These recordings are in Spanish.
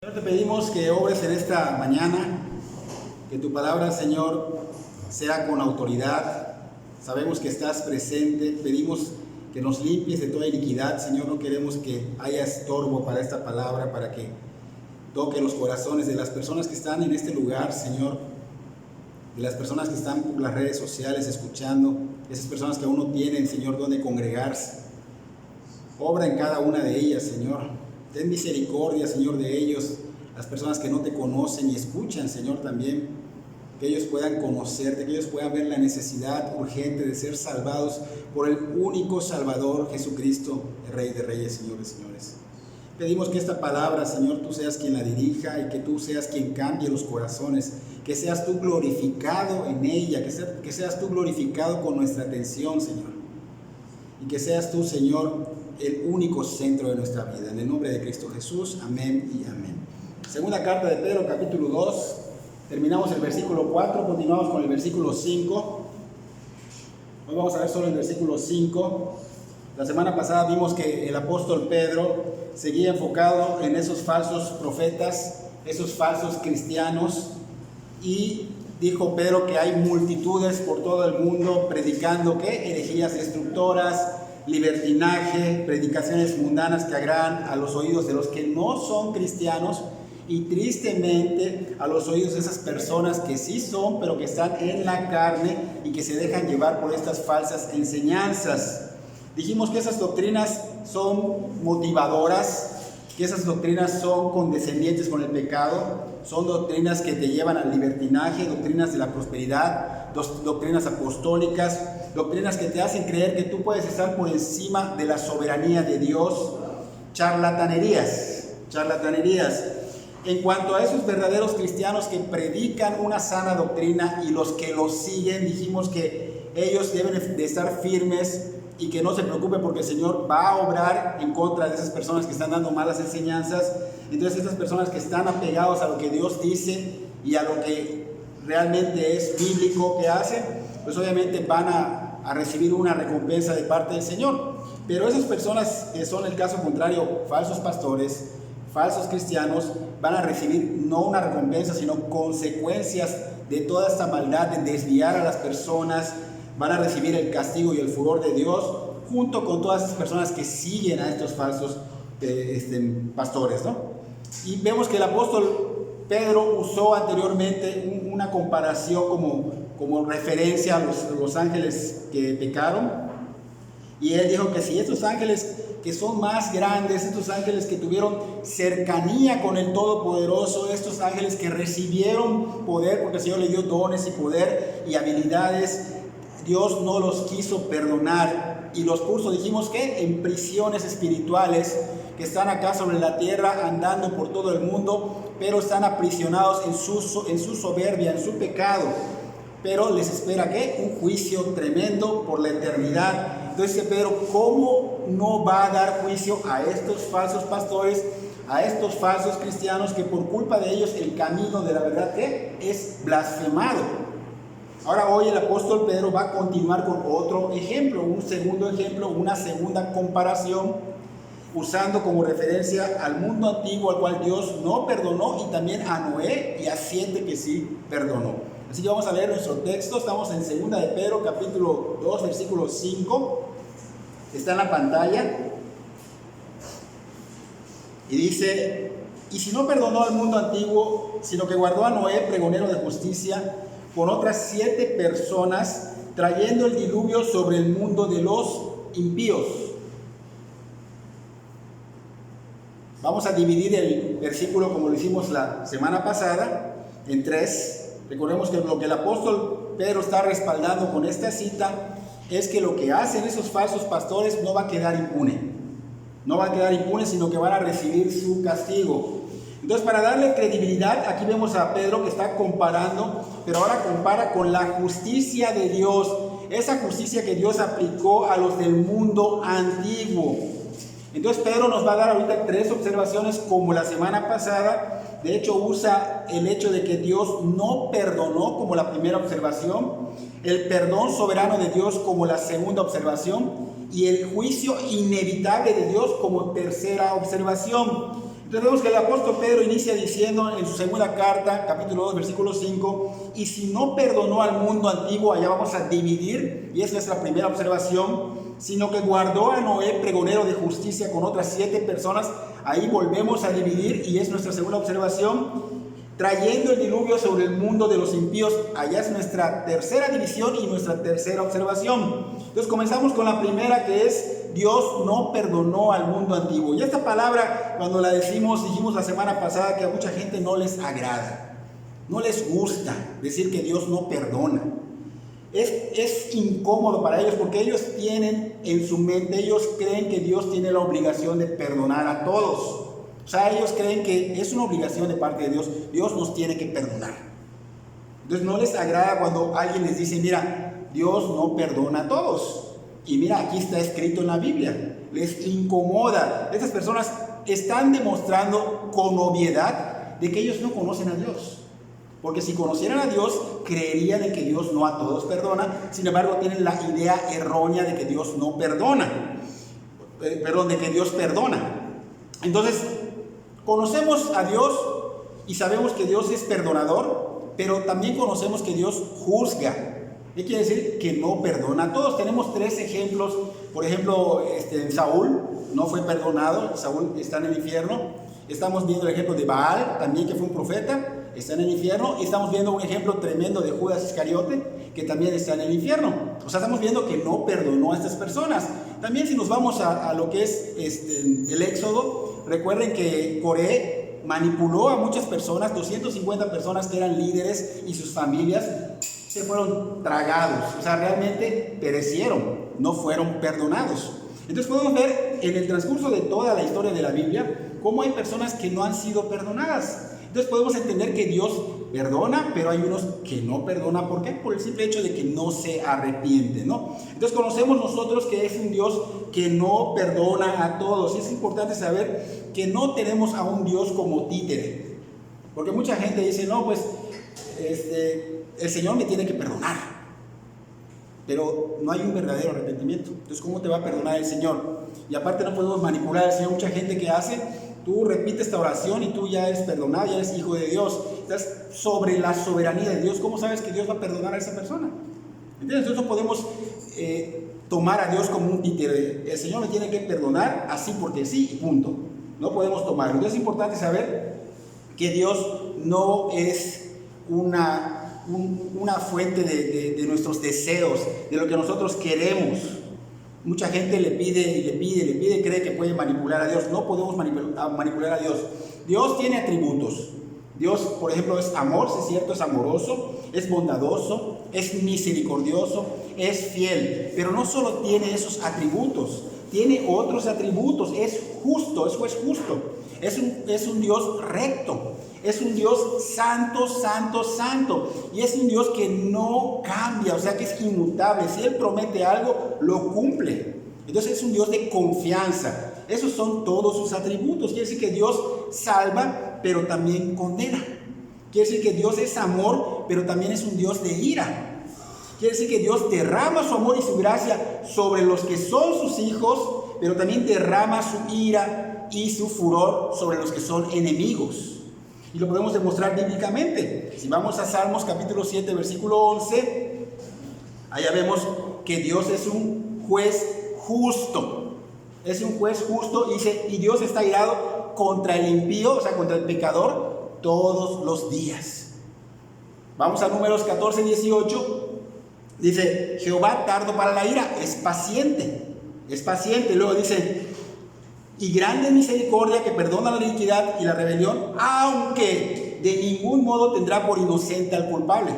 Señor, te pedimos que obres en esta mañana, que tu palabra, Señor, sea con autoridad. Sabemos que estás presente. Pedimos que nos limpies de toda iniquidad, Señor. No queremos que haya estorbo para esta palabra, para que toque los corazones de las personas que están en este lugar, Señor, de las personas que están por las redes sociales escuchando, esas personas que aún no tienen, Señor, donde congregarse. Obra en cada una de ellas, Señor. Ten misericordia, Señor, de ellos, las personas que no te conocen y escuchan, Señor, también, que ellos puedan conocerte, que ellos puedan ver la necesidad urgente de ser salvados por el único Salvador, Jesucristo, el Rey de Reyes, Señor de Señores. Pedimos que esta palabra, Señor, tú seas quien la dirija y que tú seas quien cambie los corazones, que seas tú glorificado en ella, que seas tú glorificado con nuestra atención, Señor, y que seas tú, Señor, el único centro de nuestra vida. En el nombre de Cristo Jesús, amén y amén. Segunda carta de Pedro, capítulo 2, terminamos el versículo 4, continuamos con el versículo 5. Hoy vamos a ver solo el versículo 5. La semana pasada vimos que el apóstol Pedro seguía enfocado en esos falsos profetas, esos falsos cristianos, y dijo Pedro que hay multitudes por todo el mundo predicando ¿qué? Herejías destructoras, libertinaje, predicaciones mundanas que agradan a los oídos de los que no son cristianos y tristemente a los oídos de esas personas que sí son, pero que están en la carne y que se dejan llevar por estas falsas enseñanzas. Dijimos que esas doctrinas son motivadoras, que esas doctrinas son condescendientes con el pecado, son doctrinas que te llevan al libertinaje, doctrinas de la prosperidad, doctrinas apostólicas, doctrinas que te hacen creer que tú puedes estar por encima de la soberanía de Dios, charlatanerías. En cuanto a esos verdaderos cristianos que predican una sana doctrina y los que los siguen, dijimos que ellos deben de estar firmes y que no se preocupen porque el Señor va a obrar en contra de esas personas que están dando malas enseñanzas. Entonces esas personas que están apegados a lo que Dios dice y a lo que realmente es bíblico que hacen, pues obviamente van a recibir una recompensa de parte del Señor. Pero esas personas que son el caso contrario, falsos pastores, falsos cristianos, van a recibir no una recompensa, sino consecuencias de toda esta maldad de desviar a las personas. Van a recibir el castigo y el furor de Dios junto con todas esas personas que siguen a estos falsos pastores, ¿no? Y vemos que el apóstol Pedro usó anteriormente una comparación como referencia a los ángeles que pecaron. Y él dijo que si estos ángeles que son más grandes, estos ángeles que tuvieron cercanía con el Todopoderoso, estos ángeles que recibieron poder porque el Señor le dio dones y poder y habilidades, Dios no los quiso perdonar y los puso, dijimos que en prisiones espirituales que están acá sobre la tierra andando por todo el mundo, pero están aprisionados en su soberbia, en su pecado. Pero les espera ¿qué? Un juicio tremendo por la eternidad. Entonces Pedro, ¿cómo no va a dar juicio a estos falsos pastores, a estos falsos cristianos que por culpa de ellos el camino de la verdad ¿qué? Es blasfemado? Ahora hoy el apóstol Pedro va a continuar con otro ejemplo, un segundo ejemplo, una segunda comparación, usando como referencia al mundo antiguo al cual Dios no perdonó y también a Noé y a 7 que sí perdonó. Así que vamos a leer nuestro texto, estamos en 2 de Pedro capítulo 2 versículo 5, está en la pantalla y dice: y si no perdonó al mundo antiguo, sino que guardó a Noé, pregonero de justicia, con otras 7 personas, trayendo el diluvio sobre el mundo de los impíos. Vamos a dividir el versículo como lo hicimos la semana pasada en 3. Recordemos que lo que el apóstol Pedro está respaldando con esta cita es que lo que hacen esos falsos pastores no va a quedar impune. No va a quedar impune, sino que van a recibir su castigo. Entonces, para darle credibilidad, aquí vemos a Pedro que está comparando, pero ahora compara con la justicia de Dios, esa justicia que Dios aplicó a los del mundo antiguo. Entonces, Pedro nos va a dar ahorita 3 observaciones como la semana pasada. De hecho, usa el hecho de que Dios no perdonó como la primera observación, el perdón soberano de Dios como la segunda observación y el juicio inevitable de Dios como tercera observación. Entonces vemos que el apóstol Pedro inicia diciendo en su segunda carta, capítulo 2, versículo 5, y si no perdonó al mundo antiguo, allá vamos a dividir, y es nuestra primera observación, sino que guardó a Noé, pregonero de justicia, con otras 7 personas, ahí volvemos a dividir, y es nuestra segunda observación, trayendo el diluvio sobre el mundo de los impíos. Allá es nuestra tercera división y nuestra tercera observación. Entonces comenzamos con la primera, que es Dios no perdonó al mundo antiguo. Y esta palabra, cuando la dijimos la semana pasada que a mucha gente no les agrada, no les gusta decir que Dios no perdona. Es incómodo para ellos porque ellos tienen en su mente, ellos creen que Dios tiene la obligación de perdonar a todos. O sea, ellos creen que es una obligación de parte de Dios. Dios nos tiene que perdonar. Entonces no les agrada cuando alguien les dice, mira, Dios no perdona a todos. Y mira, aquí está escrito en la Biblia. Les incomoda. Estas personas están demostrando con obviedad de que ellos no conocen a Dios. Porque si conocieran a Dios, creerían de que Dios no a todos perdona. Sin embargo, tienen la idea errónea de que Dios no perdona. De que Dios perdona. Entonces, conocemos a Dios y sabemos que Dios es perdonador, pero también conocemos que Dios juzga. ¿Qué quiere decir? Que no perdona a todos. Tenemos 3 ejemplos. Por ejemplo, Saúl no fue perdonado. Saúl está en el infierno. Estamos viendo el ejemplo de Baal, también que fue un profeta, está en el infierno. Y estamos viendo un ejemplo tremendo de Judas Iscariote, que también está en el infierno. O sea, estamos viendo que no perdonó a estas personas. También si nos vamos a lo que es el Éxodo, recuerden que Coré manipuló a muchas personas, 250 personas que eran líderes y sus familias se fueron tragados, o sea, realmente perecieron, no fueron perdonados. Entonces podemos ver en el transcurso de toda la historia de la Biblia cómo hay personas que no han sido perdonadas. Entonces podemos entender que Dios perdona, pero hay unos que no perdona. ¿Por qué? Por el simple hecho de que no se arrepienten, ¿no? Entonces conocemos nosotros que es un Dios que no perdona a todos. Y es importante saber que no tenemos a un Dios como títere. Porque mucha gente dice, no, pues el Señor me tiene que perdonar. Pero no hay un verdadero arrepentimiento. Entonces, ¿cómo te va a perdonar el Señor? Y aparte no podemos manipular al Señor. Mucha gente que hace, tú repites esta oración y tú ya eres perdonado, ya eres hijo de Dios. Estás sobre la soberanía de Dios. ¿Cómo sabes que Dios va a perdonar a esa persona? ¿Entiendes? Entonces no podemos tomar a Dios como un títere. El Señor me tiene que perdonar así porque sí y punto. No podemos tomarlo. Entonces es importante saber que Dios no es una fuente de nuestros deseos, de lo que nosotros queremos. Mucha gente le pide, cree que puede manipular a Dios. No podemos manipular a Dios. Dios tiene atributos. Dios, por ejemplo, es amor, sí es cierto, es amoroso, es bondadoso, es misericordioso, es fiel. Pero no solo tiene esos atributos, tiene otros atributos. Es justo, es juez justo. Es un Dios recto. Es un Dios santo, santo, santo. Y es un Dios que no cambia, o sea que es inmutable. Si Él promete algo, lo cumple. Entonces es un Dios de confianza. Esos son todos sus atributos. Quiere decir que Dios salva, pero también condena. Quiere decir que Dios es amor, pero también es un Dios de ira. Quiere decir que Dios derrama su amor y su gracia sobre los que son sus hijos, pero también derrama su ira y su furor sobre los que son enemigos. Y lo podemos demostrar bíblicamente. Si vamos a Salmos capítulo 7, versículo 11, allá vemos que Dios es un juez justo. Es un juez justo, dice, y Dios está irado contra el impío, o sea, contra el pecador, todos los días. Vamos a Números 14, 18. Dice, Jehová tardo para la ira, es paciente. Es paciente. Luego dice, y grande misericordia que perdona la iniquidad y la rebelión, aunque de ningún modo tendrá por inocente al culpable.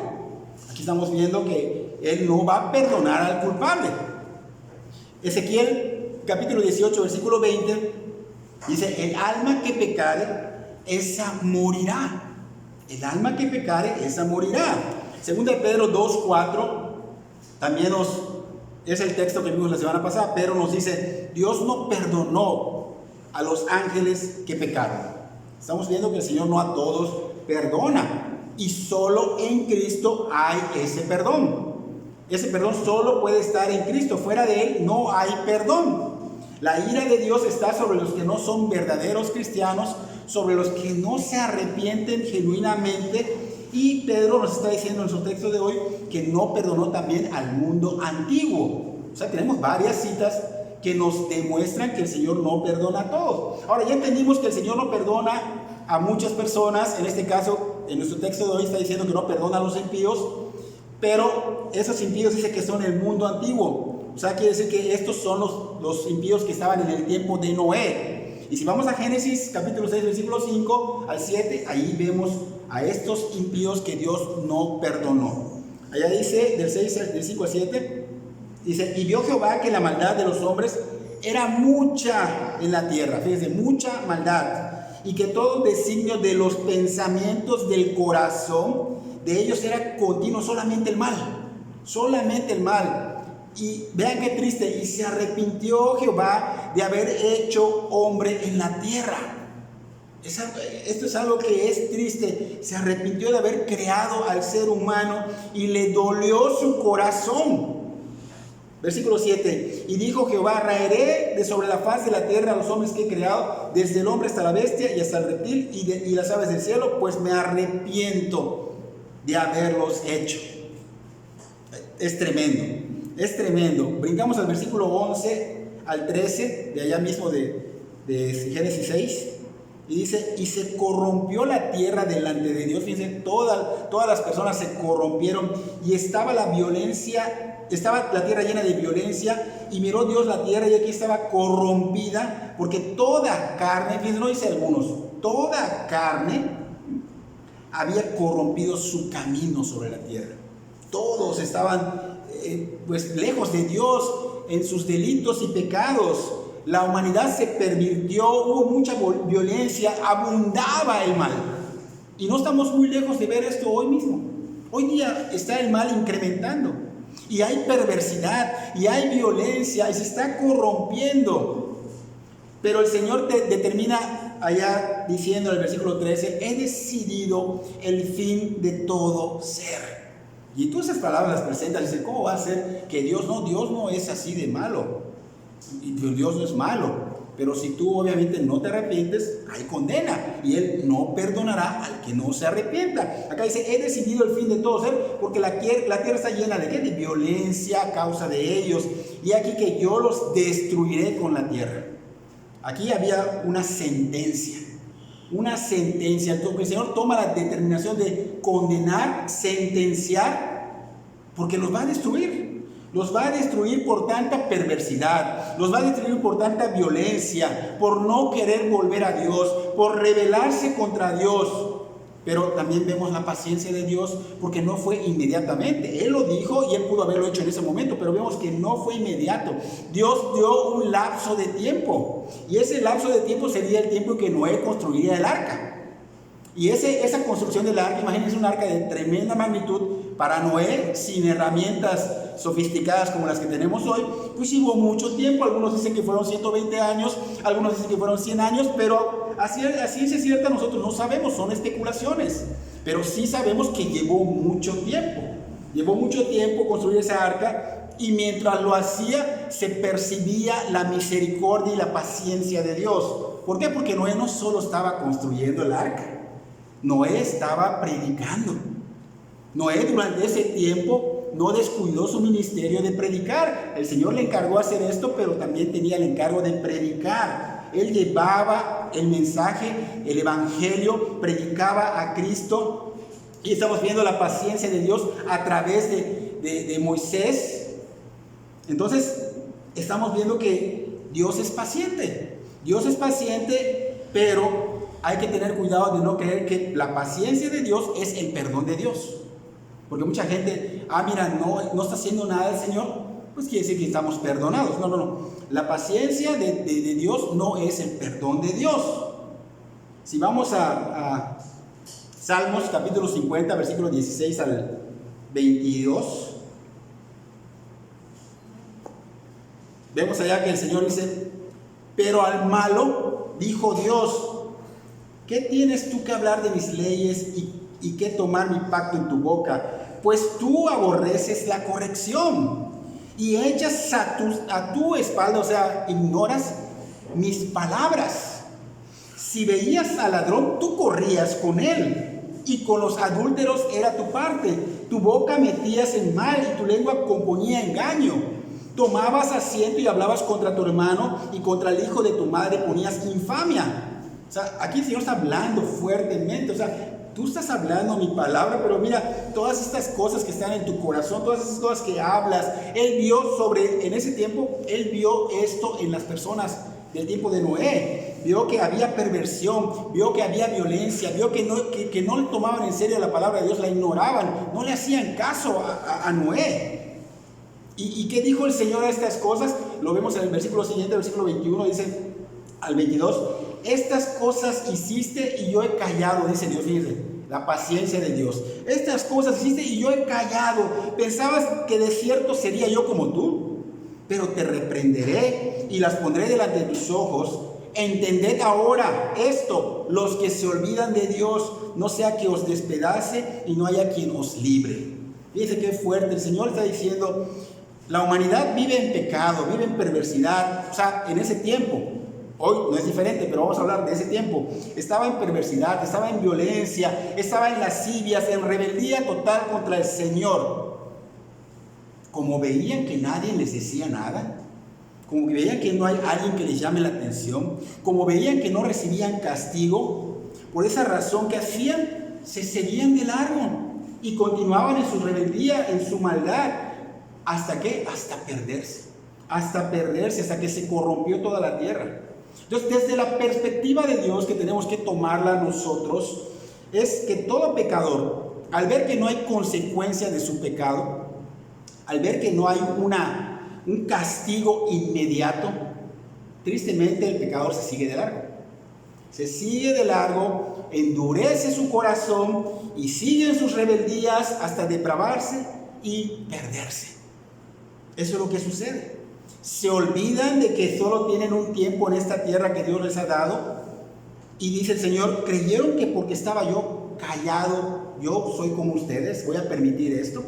Aquí estamos viendo que Él no va a perdonar al culpable. Ezequiel capítulo 18 versículo 20 dice, el alma que pecare, esa morirá. El alma que pecare, esa morirá. Segunda de Pedro 2:4 también es el texto que vimos la semana pasada. Pedro nos dice, Dios no perdonó a los ángeles que pecaron. Estamos viendo que el Señor no a todos perdona, y solo en Cristo hay ese perdón. Ese perdón solo puede estar en Cristo. Fuera de Él no hay perdón. La ira de Dios está sobre los que no son verdaderos cristianos, sobre los que no se arrepienten genuinamente. Y Pedro nos está diciendo en su texto de hoy que no perdonó también al mundo antiguo. O sea, tenemos varias citas que nos demuestran que el Señor no perdona a todos. Ahora, ya entendimos que el Señor no perdona a muchas personas. En este caso, en nuestro texto de hoy está diciendo que no perdona a los impíos, pero esos impíos dice que son el mundo antiguo. O sea, quiere decir que estos son los impíos que estaban en el tiempo de Noé. Y si vamos a Génesis capítulo 6, versículo 5 al 7, ahí vemos a estos impíos que Dios no perdonó. Allá dice, del 5 al 7, dice: y vio Jehová que la maldad de los hombres era mucha en la tierra, fíjense, mucha maldad, y que todo designio de los pensamientos del corazón de ellos era continuo, solamente el mal, solamente el mal. Y vean qué triste, y se arrepintió Jehová de haber hecho hombre en la tierra. Esto es algo que es triste. Se arrepintió de haber creado al ser humano y le dolió su corazón. Versículo 7: y dijo Jehová: raeré de sobre la faz de la tierra a los hombres que he creado, desde el hombre hasta la bestia y hasta el reptil y las aves del cielo, pues me arrepiento de haberlos hecho. Es tremendo. Es tremendo. Brincamos al versículo 11 al 13, de allá mismo de Génesis 6, y dice: y se corrompió la tierra delante de Dios. Fíjense, todas las personas se corrompieron, y estaba la tierra llena de violencia, y miró Dios la tierra, y aquí estaba corrompida, porque toda carne, fíjense, no dice algunos, toda carne había corrompido su camino sobre la tierra. Todos estaban pues lejos de Dios en sus delitos y pecados. La humanidad se pervirtió, hubo mucha violencia, abundaba el mal. Y no estamos muy lejos de ver esto hoy mismo. Hoy día está el mal incrementando, y hay perversidad, y hay violencia, y se está corrompiendo. Pero el Señor determina allá diciendo en el versículo 13: he decidido el fin de todo ser. Y tú esas palabras las presentas y dices: ¿cómo va a ser que Dios no es así de malo? Y Dios no es malo, pero si tú obviamente no te arrepientes, hay condena, y Él no perdonará al que no se arrepienta. Acá dice: he decidido el fin de todo ser, porque la tierra está llena de ¿qué? De violencia a causa de ellos, y aquí que yo los destruiré con la tierra. Aquí había una sentencia. El Señor toma la determinación de condenar, sentenciar, porque los va a destruir. Los va a destruir por tanta perversidad, los va a destruir por tanta violencia, por no querer volver a Dios, por rebelarse contra Dios. Pero también vemos la paciencia de Dios, porque no fue inmediatamente. Él lo dijo y Él pudo haberlo hecho en ese momento, pero vemos que no fue inmediato. Dios dio un lapso de tiempo, y ese lapso de tiempo sería el tiempo en que Noé construiría el arca. Y esa construcción del arca, imagínense un arca de tremenda magnitud para Noé, sin herramientas sofisticadas como las que tenemos hoy, pues hubo mucho tiempo. Algunos dicen que fueron 120 años, algunos dicen que fueron 100 años, pero así es cierta, nosotros no sabemos, son especulaciones, pero sí sabemos que llevó mucho tiempo construir esa arca, y mientras lo hacía se percibía la misericordia y la paciencia de Dios. ¿Por qué? Porque Noé no solo estaba construyendo el arca, Noé estaba predicando. Noé durante ese tiempo no descuidó su ministerio de predicar. El Señor le encargó hacer esto, pero también tenía el encargo de predicar. Él llevaba el mensaje, el evangelio, predicaba a Cristo, y estamos viendo la paciencia de Dios a través de Moisés. Entonces estamos viendo que Dios es paciente, pero hay que tener cuidado de no creer que la paciencia de Dios es el perdón de Dios. Porque mucha gente, mira, no está haciendo nada el Señor, pues quiere decir que estamos perdonados. No. La paciencia de Dios no es el perdón de Dios. Si vamos a Salmos capítulo 50, versículos 16 al 22, vemos allá que el Señor dice: pero al malo dijo Dios: ¿qué tienes tú que hablar de mis leyes y qué tomar mi pacto en tu boca? Pues tú aborreces la corrección y echas a tu espalda, o sea, ignoras mis palabras. Si veías al ladrón, tú corrías con él, y con los adúlteros era tu parte. Tu boca metías en mal, y tu lengua componía engaño. Tomabas asiento y hablabas contra tu hermano, y contra el hijo de tu madre ponías infamia. O sea, aquí el Señor está hablando fuertemente. O sea, tú estás hablando mi palabra, pero mira, todas estas cosas que están en tu corazón, todas esas cosas que hablas, Él vio en ese tiempo, Él vio esto en las personas del tiempo de Noé. Vio que había perversión, vio que había violencia, vio que no le tomaban en serio la palabra de Dios, la ignoraban, no le hacían caso a Noé. ¿Y qué dijo el Señor a estas cosas? Lo vemos en el versículo siguiente, el versículo 21, dice al 22, estas cosas hiciste y yo he callado, dice Dios, fíjense, la paciencia de Dios. Estas cosas hiciste y yo he callado. Pensabas que de cierto sería yo como tú, pero te reprenderé y las pondré delante de tus ojos. Entended ahora esto, los que se olvidan de Dios, no sea que os despedace y no haya quien os libre. Fíjense qué fuerte, el Señor está diciendo, la humanidad vive en pecado, vive en perversidad. O sea, en ese tiempo, hoy no es diferente, pero vamos a hablar de ese tiempo. Estaba en perversidad, estaba en violencia, estaba en lascivias, en rebeldía total contra el Señor. Como veían que nadie les decía nada, como veían que no hay alguien que les llame la atención, como veían que no recibían castigo, por esa razón que hacían, se seguían de largo y continuaban en su rebeldía, en su maldad. ¿Hasta qué? Hasta perderse, hasta que se corrompió toda la tierra. Entonces, desde la perspectiva de Dios que tenemos que tomarla nosotros, es que todo pecador, al ver que no hay consecuencia de su pecado, al ver que no hay un castigo inmediato, tristemente el pecador se sigue de largo. Se sigue de largo, endurece su corazón y sigue en sus rebeldías hasta depravarse y perderse. Eso es lo que sucede. Se olvidan de que solo tienen un tiempo en esta tierra que Dios les ha dado. Y dice el Señor, creyeron que porque estaba yo callado, yo soy como ustedes, voy a permitir esto.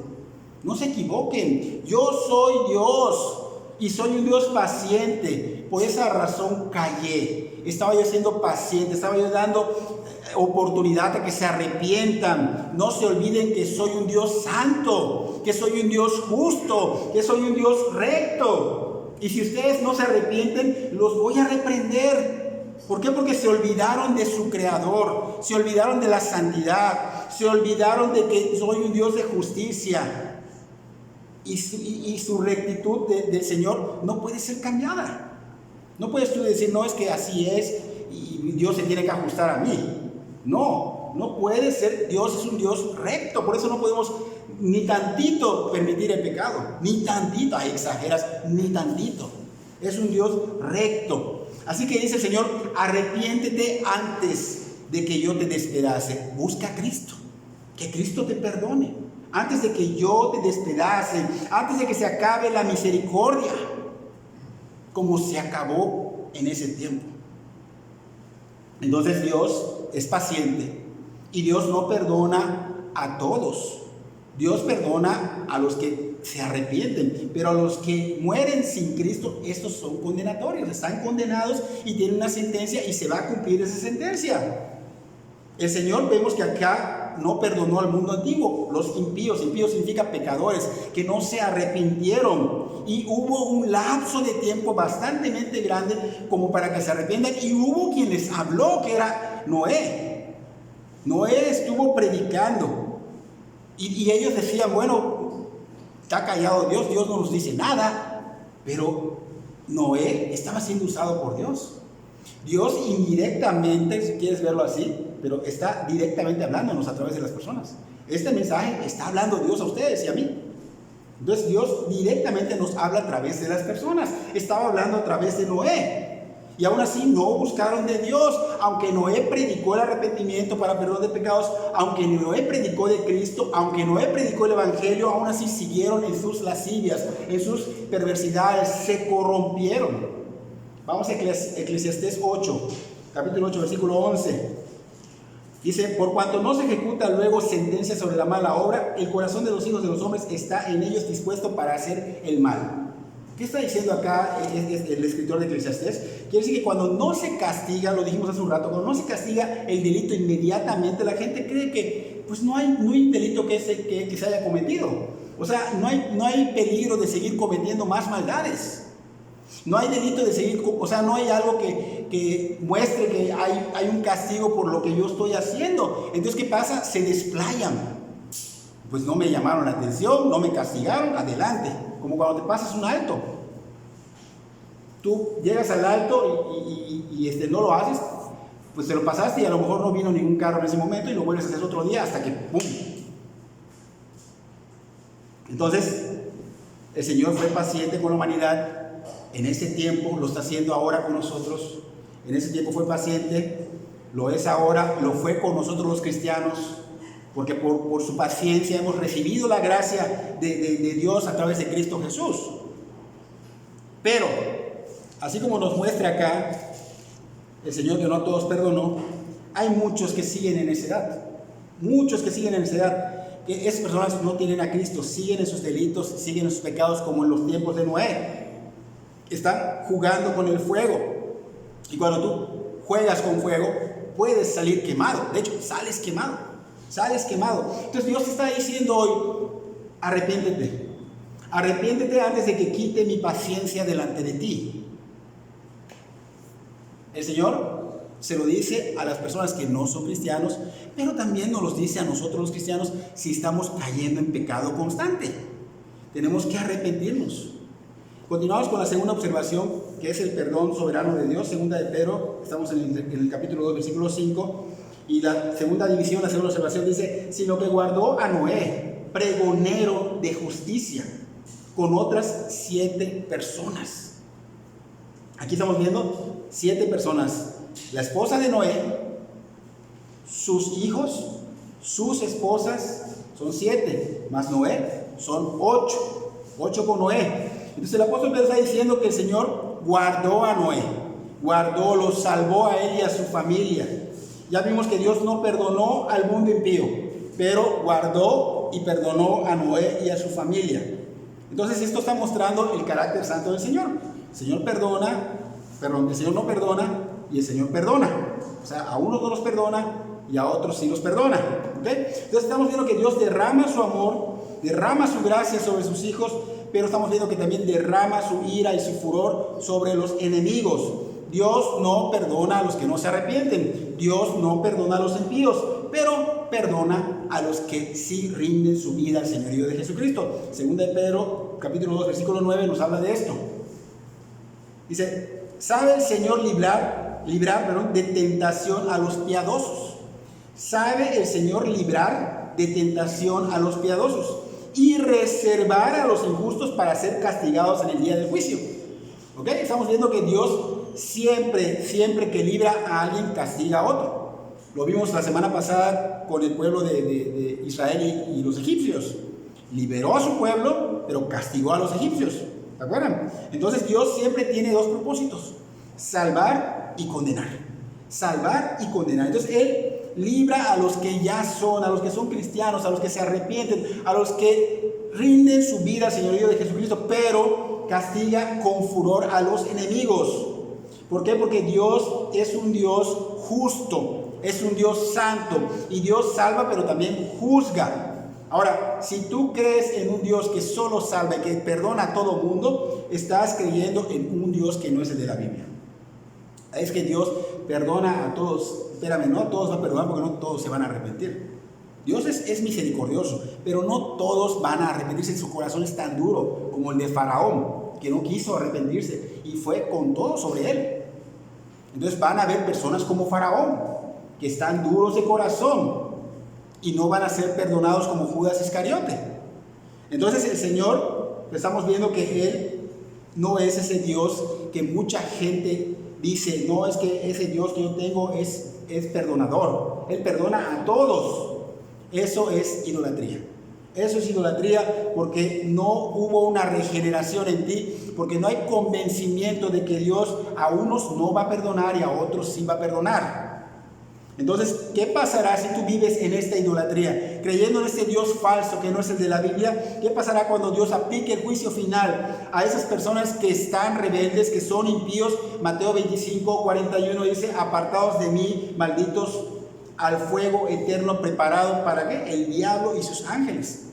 No se equivoquen, yo soy Dios y soy un Dios paciente. Por esa razón callé. Estaba yo siendo paciente, estaba yo dando oportunidad a que se arrepientan. No se olviden que soy un Dios santo, que soy un Dios justo, que soy un Dios recto. Y si ustedes no se arrepienten, los voy a reprender. ¿Por qué? Porque se olvidaron de su Creador, se olvidaron de la santidad, se olvidaron de que soy un Dios de justicia. Y su rectitud del Señor no puede ser cambiada. No puedes tú decir, no, es que así es y Dios se tiene que ajustar a mí. No puede ser. Dios es un Dios recto. Por eso no podemos ni tantito permitir el pecado. Ni tantito, ahí exageras, ni tantito. Es un Dios recto. Así que dice el Señor, arrepiéntete antes de que yo te despedace. Busca a Cristo, que Cristo te perdone. Antes de que yo te despedace, antes de que se acabe la misericordia, como se acabó en ese tiempo. Entonces Dios es paciente y Dios no perdona a todos. Dios perdona a los que se arrepienten, pero a los que mueren sin Cristo, estos son condenatorios, están condenados y tienen una sentencia y se va a cumplir esa sentencia. El Señor, vemos que acá no perdonó al mundo antiguo, los impíos significa pecadores, que no se arrepintieron. Y hubo un lapso de tiempo bastante grande como para que se arrepientan. Y hubo quien les habló, que era Noé. Noé estuvo predicando. Y ellos decían, bueno, está callado Dios no nos dice nada. Pero Noé estaba siendo usado por Dios. Dios indirectamente, si quieres verlo así, pero está directamente hablándonos a través de las personas. Este mensaje está hablando Dios a ustedes y a mí. Entonces Dios directamente nos habla a través de las personas. Estaba hablando a través de Noé. Y aún así no buscaron de Dios. Aunque Noé predicó el arrepentimiento para perdón de pecados, aunque Noé predicó de Cristo, aunque Noé predicó el Evangelio, aún así siguieron en sus lascivias, en sus perversidades, se corrompieron. Vamos a Eclesiastés 8, capítulo 8, versículo 11. Dice, por cuanto no se ejecuta luego sentencia sobre la mala obra, el corazón de los hijos de los hombres está en ellos dispuesto para hacer el mal. ¿Qué está diciendo acá el escritor de Eclesiastés? Quiere decir que cuando no se castiga, lo dijimos hace un rato, cuando no se castiga el delito inmediatamente, la gente cree que pues no hay delito que se haya cometido. O sea, no hay peligro de seguir cometiendo más maldades. No hay delito de seguir, o sea, no hay algo que muestre que hay un castigo por lo que yo estoy haciendo. Entonces, ¿qué pasa? Se desplayan. Pues no me llamaron la atención, no me castigaron, adelante. Como cuando te pasas un alto. Tú llegas al alto y no lo haces, pues te lo pasaste y a lo mejor no vino ningún carro en ese momento y lo vuelves a hacer otro día hasta que ¡pum! Entonces, el Señor fue paciente con la humanidad. En ese tiempo, lo está haciendo ahora con nosotros. En ese tiempo fue paciente, lo es ahora, lo fue con nosotros los cristianos, porque por su paciencia hemos recibido la gracia de Dios a través de Cristo Jesús. Pero, así como nos muestra acá el Señor que no a todos perdonó, hay muchos que siguen en necedad. Muchos que siguen en necedad. Que esas personas no tienen a Cristo, siguen en sus delitos, siguen en sus pecados como en los tiempos de Noé. Están jugando con el fuego. Y cuando tú juegas con fuego, puedes salir quemado. De hecho, sales quemado. Sales quemado. Entonces Dios te está diciendo hoy, arrepiéntete. Arrepiéntete antes de que quite mi paciencia delante de ti. El Señor se lo dice a las personas que no son cristianos, pero también nos lo dice a nosotros los cristianos si estamos cayendo en pecado constante. Tenemos que arrepentirnos. Continuamos con la segunda observación, que es el perdón soberano de Dios. Segunda de Pedro, estamos en el capítulo 2, versículo 5. Y la segunda división, la segunda observación dice, sino que guardó a Noé, pregonero de justicia, con otras 7 personas. Aquí estamos viendo 7 personas. La esposa de Noé, sus hijos, sus esposas, son 7, más Noé, son 8. 8 con Noé. Entonces el apóstol Pedro está diciendo que el Señor guardó a Noé, lo salvó a él y a su familia. Ya vimos que Dios no perdonó al mundo impío, pero guardó y perdonó a Noé y a su familia. Entonces esto está mostrando el carácter santo del Señor. El Señor el Señor no perdona y el Señor perdona. O sea, a unos no los perdona y a otros sí los perdona. ¿Okay? Entonces estamos viendo que Dios derrama su amor, derrama su gracia sobre sus hijos, pero estamos viendo que también derrama su ira y su furor sobre los enemigos. Dios no perdona a los que no se arrepienten. Dios no perdona a los impíos, pero perdona a los que sí rinden su vida al señorío de Jesucristo. Segunda de Pedro, capítulo 2, versículo 9, nos habla de esto. Dice, ¿sabe el Señor librar de tentación a los piadosos? ¿Sabe el Señor librar de tentación a los piadosos? Y reservar a los injustos para ser castigados en el día del juicio. ¿Ok? Estamos viendo que Dios siempre que libra a alguien, castiga a otro. Lo vimos la semana pasada con el pueblo de Israel y los egipcios. Liberó a su pueblo, pero castigó a los egipcios. ¿Se acuerdan? Entonces Dios siempre tiene 2 propósitos: salvar y condenar. Salvar y condenar. Entonces Él libra a los que ya son, a los que son cristianos, a los que se arrepienten, a los que rinden su vida al señorío de Jesucristo, pero castiga con furor a los enemigos. ¿Por qué? Porque Dios es un Dios justo, es un Dios santo, y Dios salva pero también juzga. Ahora, si tú crees en un Dios que solo salva y que perdona a todo mundo, estás creyendo en un Dios que no es el de la Biblia. Es que Dios perdona a todos. Espérame, no todos va a perdonar porque no todos se van a arrepentir. Dios es misericordioso, pero no todos van a arrepentirse. Su corazón es tan duro como el de Faraón, que no quiso arrepentirse y fue con todo sobre él. Entonces van a haber personas como Faraón, que están duros de corazón y no van a ser perdonados como Judas Iscariote. Entonces el Señor, estamos viendo que Él no es ese Dios que mucha gente dice, no, es que ese Dios que yo tengo es perdonador. Él perdona a todos. Eso es idolatría. Eso es idolatría porque no hubo una regeneración en ti, porque no hay convencimiento de que Dios a unos no va a perdonar y a otros sí va a perdonar. Entonces, ¿qué pasará si tú vives en esta idolatría, creyendo en este Dios falso que no es el de la Biblia? ¿Qué pasará cuando Dios aplique el juicio final a esas personas que están rebeldes, que son impíos? Mateo 25:41 dice: apartados de mí, malditos, al fuego eterno preparado ¿para qué? El diablo y sus ángeles.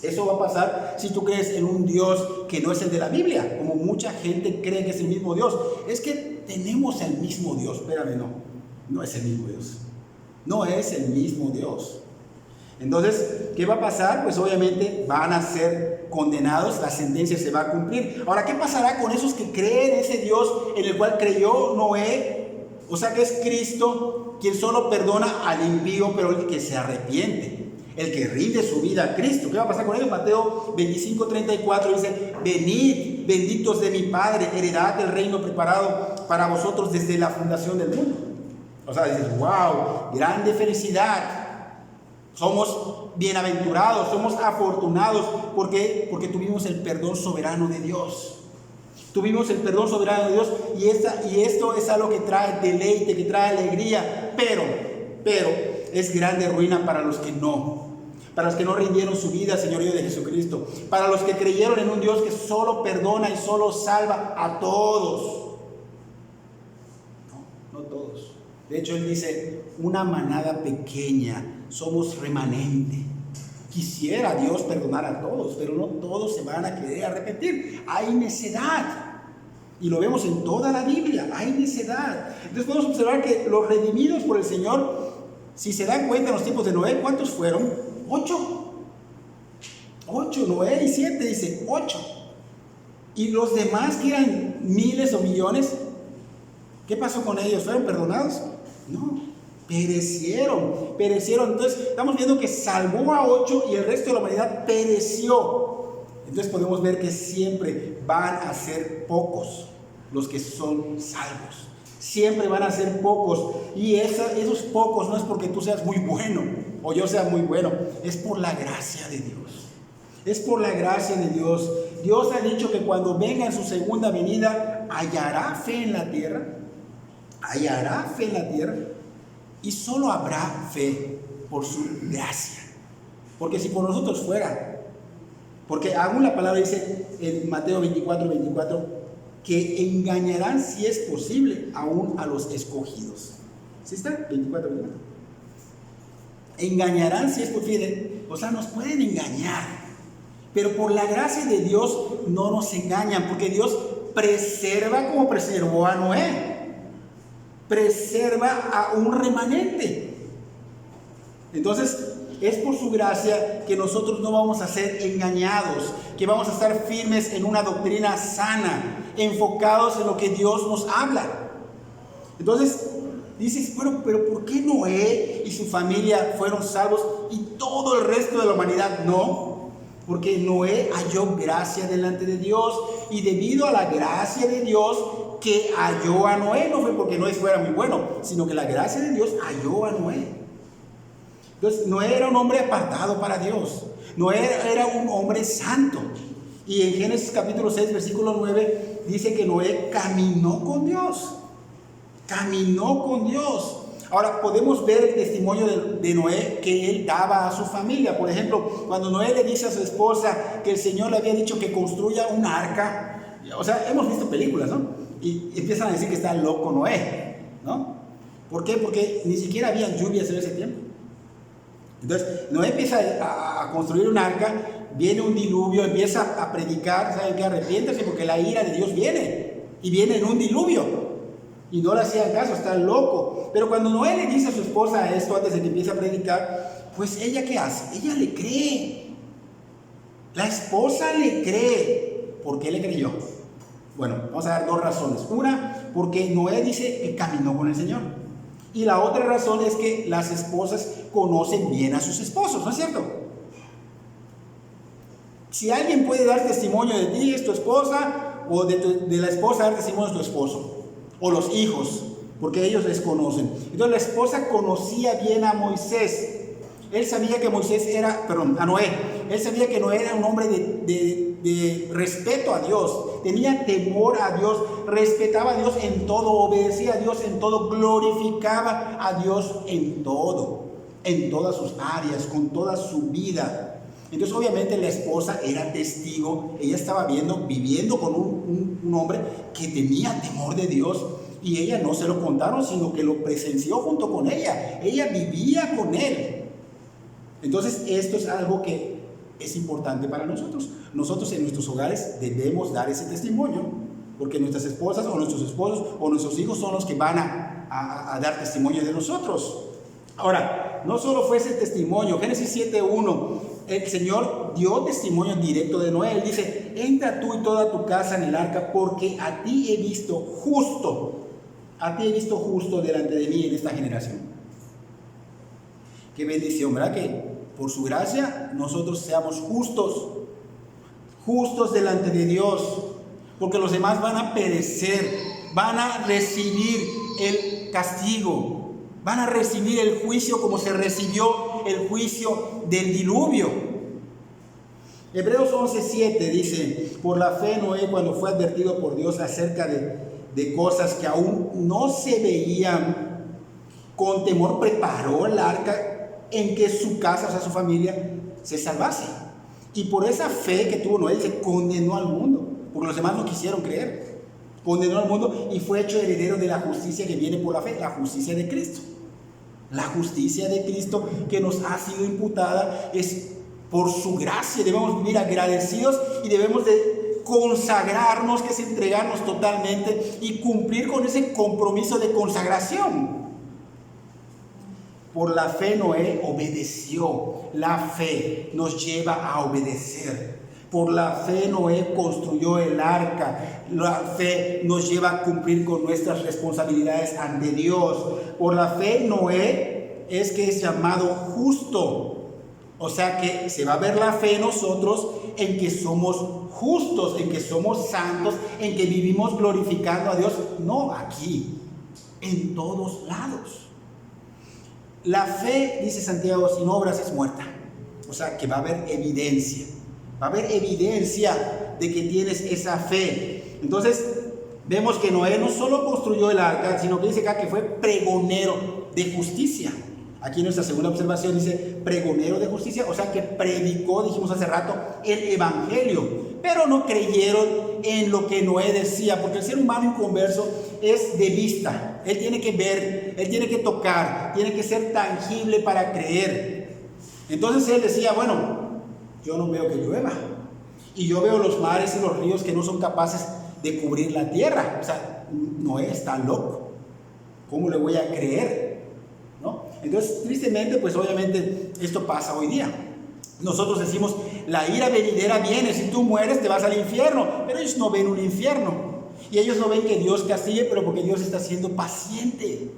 Eso va a pasar si tú crees en un Dios que no es el de la Biblia, como mucha gente cree que es el mismo Dios. Es que tenemos el mismo Dios. Espérame, no es el mismo Dios. No es el mismo Dios. Entonces, ¿qué va a pasar? Pues obviamente van a ser condenados, la sentencia se va a cumplir. Ahora, ¿qué pasará con esos que creen en ese Dios en el cual creyó Noé? O sea, que es Cristo quien solo perdona al impío, pero el que se arrepiente, el que rinde su vida a Cristo. ¿Qué va a pasar con ellos? Mateo 25:34 dice: venid, benditos de mi Padre, heredad del reino preparado para vosotros desde la fundación del mundo. O sea, dices: wow, grande felicidad. Somos bienaventurados, somos afortunados. ¿Por qué? Porque tuvimos el perdón soberano de Dios. Tuvimos el perdón soberano de Dios, y esto es algo que trae deleite, que trae alegría, pero es grande ruina para los que no rindieron su vida al señorío de Jesucristo, para los que creyeron en un Dios que solo perdona y solo salva a todos. No todos. De hecho, él dice: una manada pequeña, somos remanente. Quisiera Dios perdonar a todos, pero no todos se van a querer arrepentir. Hay necedad, y lo vemos en toda la Biblia, hay necedad. Entonces podemos observar que los redimidos por el Señor, si se dan cuenta en los tiempos de Noé, ¿cuántos fueron? 8. Noé y 7, dice 8. Y los demás, que eran miles o millones, ¿qué pasó con ellos? ¿Fueron perdonados? No. Perecieron. Entonces estamos viendo que salvó a 8 y el resto de la humanidad pereció. Entonces podemos ver que siempre van a ser pocos los que son salvos. Siempre van a ser pocos. Y esos pocos no es porque tú seas muy bueno o yo sea muy bueno, es por la gracia de Dios. Es por la gracia de Dios. Dios ha dicho que cuando venga en su segunda venida, hallará fe en la tierra. Hallará fe en la tierra. Y solo habrá fe por su gracia. Porque si por nosotros fuera, porque aún la palabra dice en Mateo 24:24 que engañarán, si es posible, aún a los escogidos. ¿Sí está? 24. Engañarán si es posible. O sea, nos pueden engañar, pero por la gracia de Dios no nos engañan, porque Dios preserva como preservó a Noé. Preserva a un remanente. Entonces, es por su gracia que nosotros no vamos a ser engañados, que vamos a estar firmes en una doctrina sana, enfocados en lo que Dios nos habla. Entonces, dices: bueno, pero ¿por qué Noé y su familia fueron salvos y todo el resto de la humanidad no? Porque Noé halló gracia delante de Dios, y debido a la gracia de Dios que halló a Noé, no fue porque Noé fuera muy bueno, sino que la gracia de Dios halló a Noé. Entonces, Noé era un hombre apartado para Dios. Noé era un hombre santo. Y en Génesis capítulo 6, versículo 9, dice que Noé caminó con Dios. Caminó con Dios. Ahora, podemos ver el testimonio de Noé que él daba a su familia. Por ejemplo, cuando Noé le dice a su esposa que el Señor le había dicho que construya un arca. O sea, hemos visto películas, ¿no? Y empiezan a decir que está loco Noé, ¿no? ¿Por qué? Porque ni siquiera había lluvias en ese tiempo. Entonces, Noé empieza a construir un arca, viene un diluvio, empieza a predicar, ¿saben qué? Arrepiéntense porque la ira de Dios viene, y viene en un diluvio. Y no le hacían caso, está loco. Pero cuando Noé le dice a su esposa esto antes de que empiece a predicar, pues ella, ¿qué hace? Ella le cree. La esposa le cree. ¿Por qué le creyó? Bueno, vamos a dar dos razones. Una, porque Noé dice que caminó con el Señor. Y la otra razón es que las esposas conocen bien a sus esposos, ¿no es cierto? Si alguien puede dar testimonio de ti, es tu esposa, o de la esposa dar testimonio de tu esposo, o los hijos, porque ellos les conocen. Entonces la esposa conocía bien a Moisés. Él sabía que a Noé. Él sabía que Noé era un hombre de respeto a Dios. tenía temor a Dios, respetaba a Dios en todo, obedecía a Dios en todo, glorificaba a Dios en todo, en todas sus áreas, con toda su vida. Entonces obviamente la esposa era testigo, ella estaba viviendo con un hombre que tenía temor de Dios, y ella no se lo contaron, sino que lo presenció junto con ella vivía con él. Entonces esto es algo que es importante para nosotros. Nosotros en nuestros hogares debemos dar ese testimonio, porque nuestras esposas o nuestros esposos o nuestros hijos son los que van a dar testimonio de nosotros. Ahora, no solo fue ese testimonio. Génesis 7:1, el Señor dio testimonio directo de Noé. Él dice: entra tú y toda tu casa en el arca, porque a ti he visto justo delante de mí en esta generación. Qué bendición, ¿verdad? Que por su gracia nosotros seamos justos delante de Dios, porque los demás van a perecer, van a recibir el castigo, van a recibir el juicio como se recibió el juicio del diluvio. Hebreos 11:7 dice: por la fe Noé, cuando fue advertido por Dios acerca de cosas que aún no se veían, con temor preparó el arca en que su casa, o sea, su familia, se salvase. Y por esa fe que tuvo Noé, se condenó al mundo, porque los demás no quisieron creer. Condenó al mundo y fue hecho heredero de la justicia que viene por la fe, la justicia de Cristo. La justicia de Cristo que nos ha sido imputada es por su gracia. Debemos vivir agradecidos y debemos de consagrarnos, que es entregarnos totalmente y cumplir con ese compromiso de consagración. Por la fe Noé obedeció. La fe nos lleva a obedecer. Por la fe Noé construyó el arca. La fe nos lleva a cumplir con nuestras responsabilidades ante Dios. Por la fe Noé es llamado justo. O sea que se va a ver la fe en nosotros en que somos justos, en que somos santos, en que vivimos glorificando a Dios. No aquí, en todos lados. La fe, dice Santiago, sin obras es muerta. O sea que va a haber evidencia. Va a haber evidencia de que tienes esa fe. Entonces, vemos que Noé no solo construyó el arca, sino que dice acá que fue pregonero de justicia. Aquí nuestra segunda observación dice pregonero de justicia, o sea que predicó, dijimos hace rato, el evangelio. Pero no creyeron en lo que Noé decía, porque el ser humano inconverso es de vista. Él tiene que ver, él tiene que tocar, tiene que ser tangible para creer. Entonces él decía: bueno, yo no veo que llueva, y yo veo los mares y los ríos que no son capaces de cubrir la tierra. O sea, Noé está loco. ¿Cómo le voy a creer? ¿No? Entonces, tristemente, pues obviamente esto pasa hoy día. Nosotros decimos: la ira venidera viene, si tú mueres te vas al infierno. Pero ellos no ven un infierno, y ellos no ven que Dios castigue, pero porque Dios está siendo paciente.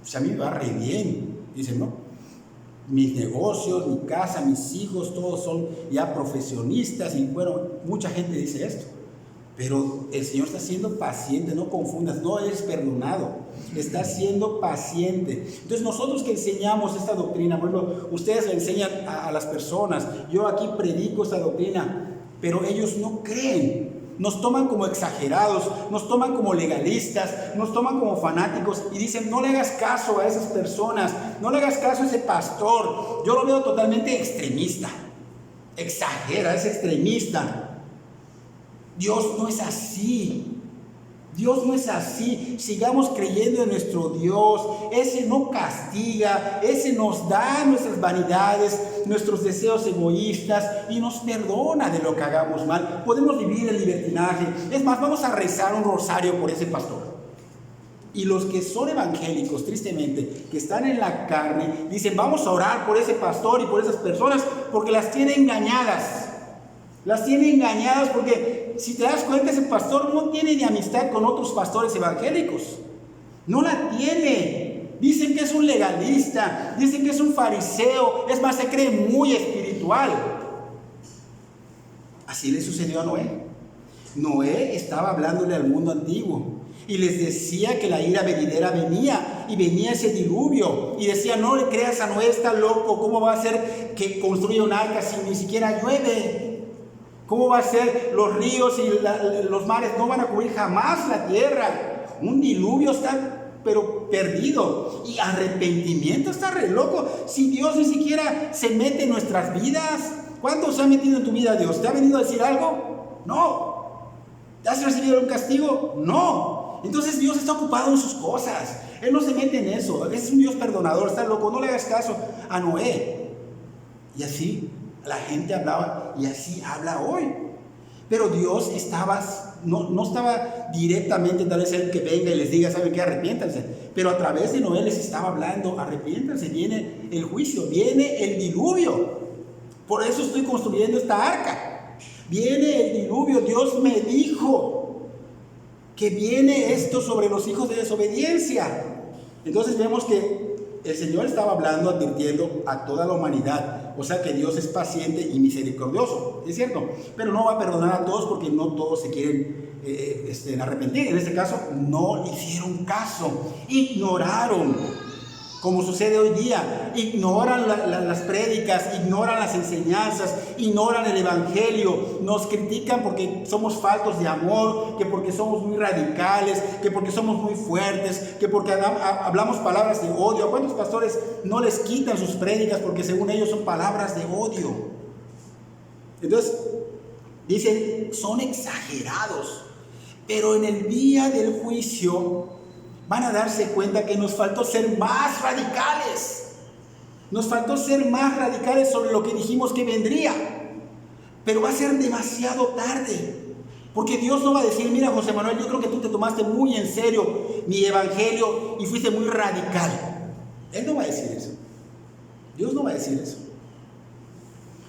O sea, a mí me va re bien, dicen, ¿no? Mis negocios, mi casa, mis hijos, todos son ya profesionistas, y bueno, mucha gente dice esto. Pero el Señor está siendo paciente, no confundas, no eres perdonado, está siendo paciente. Entonces nosotros que enseñamos esta doctrina, por ejemplo, ustedes le enseñan a las personas, yo aquí predico esta doctrina, pero ellos no creen. Nos toman como exagerados, nos toman como legalistas, nos toman como fanáticos y dicen: no le hagas caso a esas personas, no le hagas caso a ese pastor. Yo lo veo totalmente extremista, exagera, es extremista. Dios no es así. Dios no es así. Sigamos creyendo en nuestro Dios. Ese no castiga, ese nos da nuestras vanidades, nuestros deseos egoístas, y nos perdona de lo que hagamos mal. Podemos vivir el libertinaje. Es más, vamos a rezar un rosario por ese pastor. Y los que son evangélicos, tristemente, que están en la carne, dicen: vamos a orar por ese pastor y por esas personas, porque las tiene engañadas. Las tiene engañadas porque, si te das cuenta, ese pastor no tiene ni amistad con otros pastores evangélicos. No la tiene. Dicen que es un legalista, dicen que es un fariseo, es más, se cree muy espiritual. Así le sucedió a Noé. Noé estaba hablándole al mundo antiguo y les decía que la ira venidera venía, y venía ese diluvio, y decía: no le creas a Noé, está loco, ¿cómo va a ser que construya un arca si ni siquiera llueve? ¿Cómo va a ser? Los ríos y los mares no van a cubrir jamás la tierra. Un diluvio está, pero perdido. Y arrepentimiento está re loco. Si Dios ni siquiera se mete en nuestras vidas. ¿Cuánto se ha metido en tu vida Dios? ¿Te ha venido a decir algo? No. ¿Te has recibido un castigo? No. Entonces Dios está ocupado en sus cosas. Él no se mete en eso. Es un Dios perdonador. Está loco. No le hagas caso a Noé. Y así la gente hablaba y así habla hoy. Pero Dios no estaba directamente, tal vez Él que venga y les diga, ¿saben qué? Arrepiéntanse. Pero a través de Noé les estaba hablando, arrepiéntanse, viene el juicio, viene el diluvio. Por eso estoy construyendo esta arca. Viene el diluvio. Dios me dijo que viene esto sobre los hijos de desobediencia. Entonces vemos que el Señor estaba hablando, advirtiendo a toda la humanidad. O sea que Dios es paciente y misericordioso, es cierto. Pero no va a perdonar a todos porque no todos se quieren arrepentir. En este caso, no hicieron caso. Ignoraron. Como sucede hoy día, ignoran las prédicas, ignoran las enseñanzas, ignoran el evangelio, nos critican porque somos faltos de amor, que porque somos muy radicales, que porque somos muy fuertes, que porque hablamos palabras de odio. ¿A cuántos pastores no les quitan sus prédicas porque según ellos son palabras de odio? Entonces, dicen, son exagerados, pero en el día del juicio van a darse cuenta que nos faltó ser más radicales. Nos faltó ser más radicales sobre lo que dijimos que vendría. Pero va a ser demasiado tarde. Porque Dios no va a decir, mira José Manuel, yo creo que tú te tomaste muy en serio mi evangelio y fuiste muy radical. Él no va a decir eso. Dios no va a decir eso.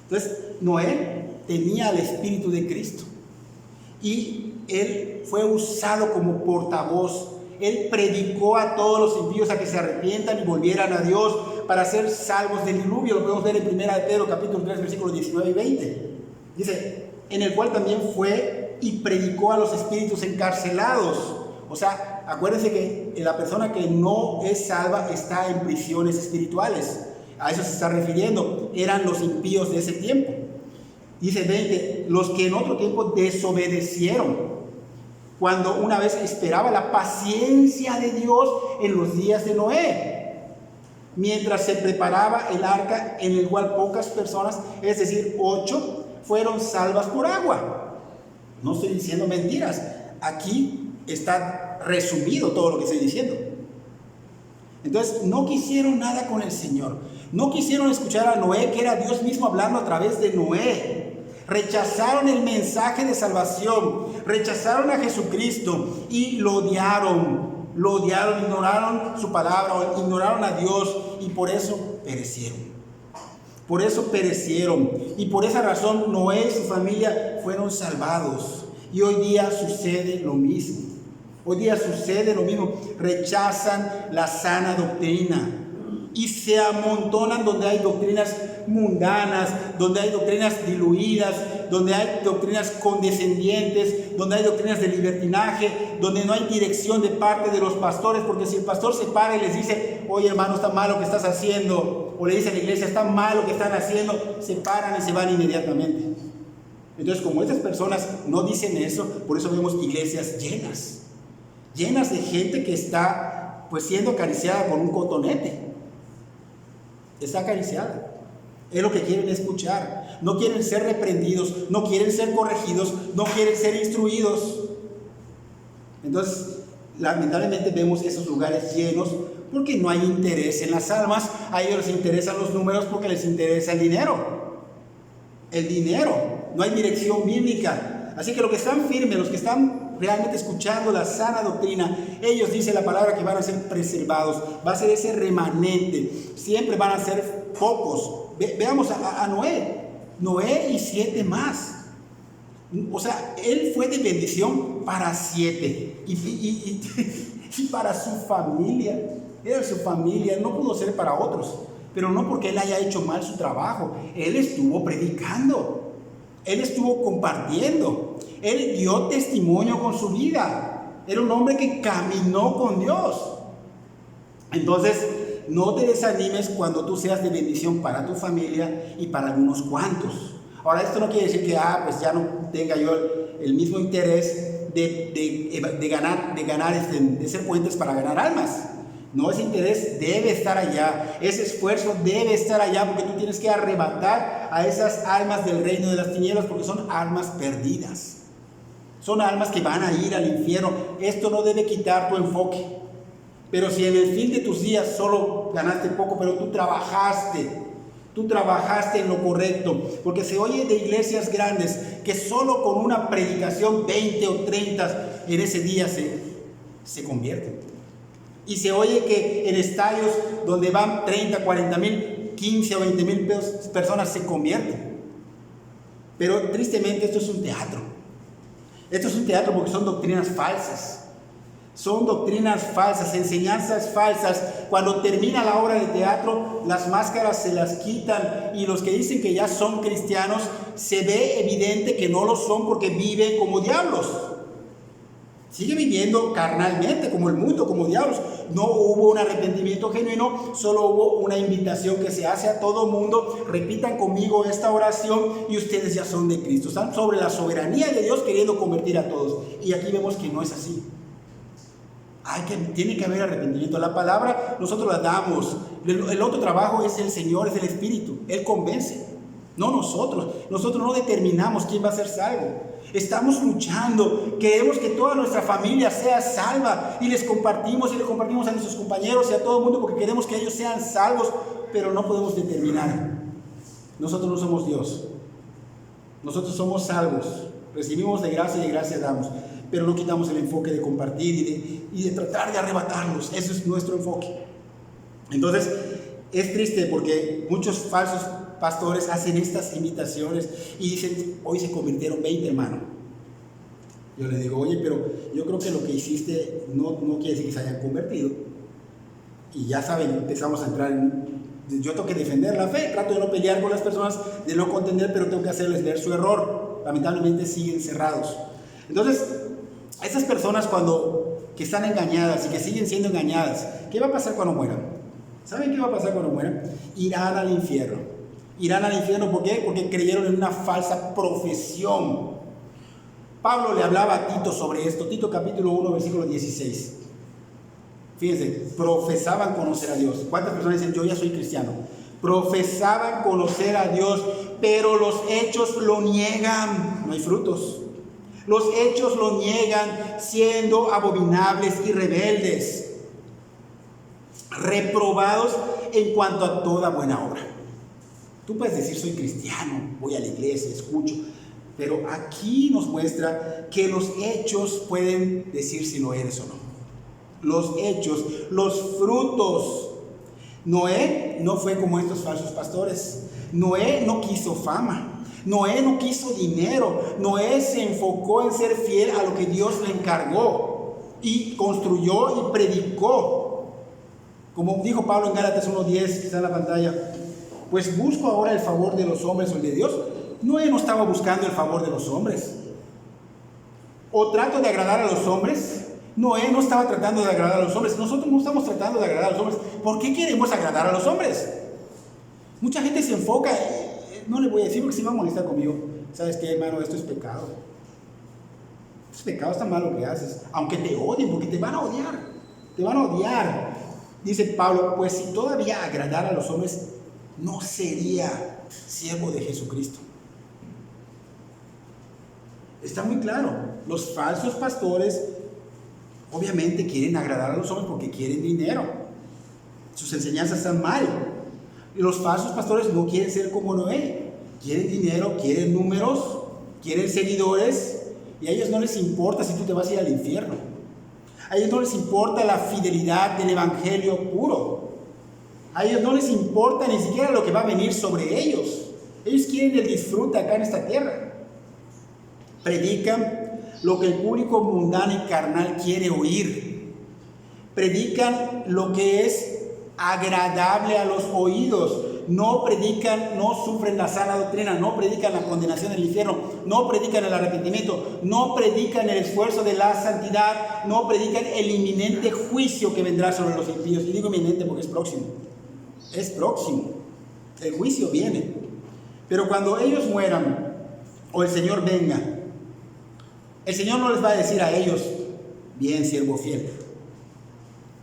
Entonces, Noé tenía el Espíritu de Cristo. Y él fue usado como portavoz. Él predicó a todos los impíos a que se arrepientan y volvieran a Dios para ser salvos del diluvio. Lo podemos ver en 1 Pedro capítulo 3 versículos 19 y 20. Dice, en el cual también fue y predicó a los espíritus encarcelados. O sea, acuérdense que la persona que no es salva está en prisiones espirituales. A eso se está refiriendo. Eran los impíos de ese tiempo. Dice 20, los que en otro tiempo desobedecieron, cuando una vez esperaba la paciencia de Dios en los días de Noé, mientras se preparaba el arca, en el cual pocas personas, es decir, 8, fueron salvas por agua. No estoy diciendo mentiras, aquí está resumido todo lo que estoy diciendo. Entonces, no quisieron nada con el Señor, no quisieron escuchar a Noé, que era Dios mismo hablando a través de Noé. Rechazaron el mensaje de salvación, rechazaron a Jesucristo y lo odiaron, ignoraron su palabra, ignoraron a Dios y por eso perecieron. Por eso perecieron y por esa razón Noé y su familia fueron salvados. Y hoy día sucede lo mismo. Hoy día sucede lo mismo. Rechazan la sana doctrina y se amontonan donde hay doctrinas mundanas, donde hay doctrinas diluidas, donde hay doctrinas condescendientes, donde hay doctrinas de libertinaje, donde no hay dirección de parte de los pastores, porque si el pastor se para y les dice, oye hermano, está mal lo que estás haciendo, o le dice a la iglesia, está mal lo que están haciendo, se paran y se van inmediatamente. Entonces, como estas personas no dicen eso, por eso vemos iglesias llenas de gente que está pues siendo acariciada con un cotonete. Está acariciada. Es lo que quieren escuchar. No quieren ser reprendidos, no quieren ser corregidos, no quieren ser instruidos. Entonces, lamentablemente vemos esos lugares llenos porque no hay interés en las almas. A ellos les interesan los números porque les interesa el dinero. El dinero. No hay dirección bíblica. Así que los que están firmes, los que están realmente escuchando la sana doctrina, ellos, dice la palabra, que van a ser preservados. Va a ser ese remanente. Siempre van a ser pocos. Veamos a Noé y 7 más. O sea, él fue de bendición para 7 y para su familia. Era su familia, no pudo ser para otros, pero no porque él haya hecho mal su trabajo. Él estuvo predicando, él estuvo compartiendo, él dio testimonio con su vida. Era un hombre que caminó con Dios. Entonces, no te desanimes cuando tú seas de bendición para tu familia y para algunos cuantos. Ahora, esto no quiere decir que pues ya no tenga yo el mismo interés de ganar, de ser puentes para ganar almas. No, ese interés debe estar allá, ese esfuerzo debe estar allá, porque tú tienes que arrebatar a esas almas del reino de las tinieblas, porque son almas perdidas. Son almas que van a ir al infierno. Esto no debe quitar tu enfoque. Pero si en el fin de tus días solo ganaste poco, pero tú trabajaste en lo correcto, porque se oye de iglesias grandes que solo con una predicación 20 o 30 en ese día se convierten. Y se oye que en estadios donde van 30, 40 mil, 15 o 20 mil personas se convierten. Pero tristemente esto es un teatro. Esto es un teatro porque son doctrinas falsas. Son doctrinas falsas, enseñanzas falsas. Cuando termina la obra de teatro, las máscaras se las quitan y los que dicen que ya son cristianos, se ve evidente que no lo son porque viven como diablos. Sigue viviendo carnalmente como el mundo, como diablos. No hubo un arrepentimiento genuino, solo hubo una invitación que se hace a todo mundo. Repitan conmigo esta oración y ustedes ya son de Cristo. Están sobre la soberanía de Dios queriendo convertir a todos. Y aquí vemos que no es así. Tiene que haber arrepentimiento. La palabra nosotros la damos. El otro trabajo es el Señor, es el Espíritu. Él convence, no nosotros. Nosotros no determinamos quién va a ser salvo. Estamos luchando, queremos que toda nuestra familia sea salva y les compartimos a nuestros compañeros y a todo el mundo porque queremos que ellos sean salvos, pero no podemos determinar. Nosotros no somos Dios. Nosotros somos salvos. Recibimos de gracia y de gracia damos, pero no quitamos el enfoque de compartir y de tratar de arrebatarlos. Ese es nuestro enfoque. Entonces, es triste porque muchos falsos pastores hacen estas invitaciones y dicen, hoy se convirtieron 20 hermanos. Yo le digo, oye, pero yo creo que lo que hiciste no quiere decir que se hayan convertido. Y ya saben, empezamos a entrar yo tengo que defender la fe, trato de no pelear con las personas, de no contender, pero tengo que hacerles ver su error. Lamentablemente siguen cerrados. Entonces, esas personas que están engañadas y que siguen siendo engañadas, ¿qué va a pasar cuando mueran? ¿Saben qué va a pasar cuando mueran? Irán al infierno. Irán al infierno, ¿por qué? Porque creyeron en una falsa profesión. Pablo le hablaba a Tito sobre esto. Tito capítulo 1, versículo 16. Fíjense, profesaban conocer a Dios. ¿Cuántas personas dicen, yo ya soy cristiano? Profesaban conocer a Dios, pero los hechos lo niegan. No hay frutos. Los hechos lo niegan, siendo abominables y rebeldes, reprobados en cuanto a toda buena obra. Tú puedes decir, soy cristiano, voy a la iglesia, escucho, pero aquí nos muestra que los hechos pueden decir si lo eres o no. Los hechos, los frutos. Noé no fue como estos falsos pastores. Noé no quiso fama. Noé no quiso dinero. Noé se enfocó en ser fiel a lo que Dios le encargó y construyó y predicó. Como dijo Pablo en Gálatas 1:10, que está en la pantalla, pues busco ahora el favor de los hombres o el de Dios. Noé no estaba buscando el favor de los hombres. ¿O trato de agradar a los hombres? Noé no estaba tratando de agradar a los hombres. Nosotros no estamos tratando de agradar a los hombres. ¿Por qué queremos agradar a los hombres? Mucha gente se enfoca, no le voy a decir porque si va a molestar conmigo. ¿Sabes qué, hermano? Esto es pecado. Es pecado, está mal lo que haces. Aunque te odien, porque te van a odiar. Te van a odiar. Dice Pablo, pues si todavía agradar a los hombres, no sería siervo de Jesucristo. Está muy claro. Los falsos pastores obviamente quieren agradar a los hombres porque quieren dinero. Sus enseñanzas están mal. Y los falsos pastores no quieren ser como Noé. Quieren dinero, quieren números, quieren seguidores. Y a ellos no les importa si tú te vas a ir al infierno. A ellos no les importa la fidelidad del evangelio puro. A ellos no les importa ni siquiera lo que va a venir sobre ellos. Ellos quieren el disfrute acá en esta tierra. Predican lo que el público mundano y carnal quiere oír. Predican lo que es agradable a los oídos. No predican, no sufren la sana doctrina, no predican la condenación del infierno, no predican el arrepentimiento, no predican el esfuerzo de la santidad, no predican el inminente juicio que vendrá sobre los impíos. Y digo inminente porque es próximo. Es próximo. El juicio viene. Pero cuando ellos mueran o el Señor venga, el Señor no les va a decir a ellos: bien, siervo fiel,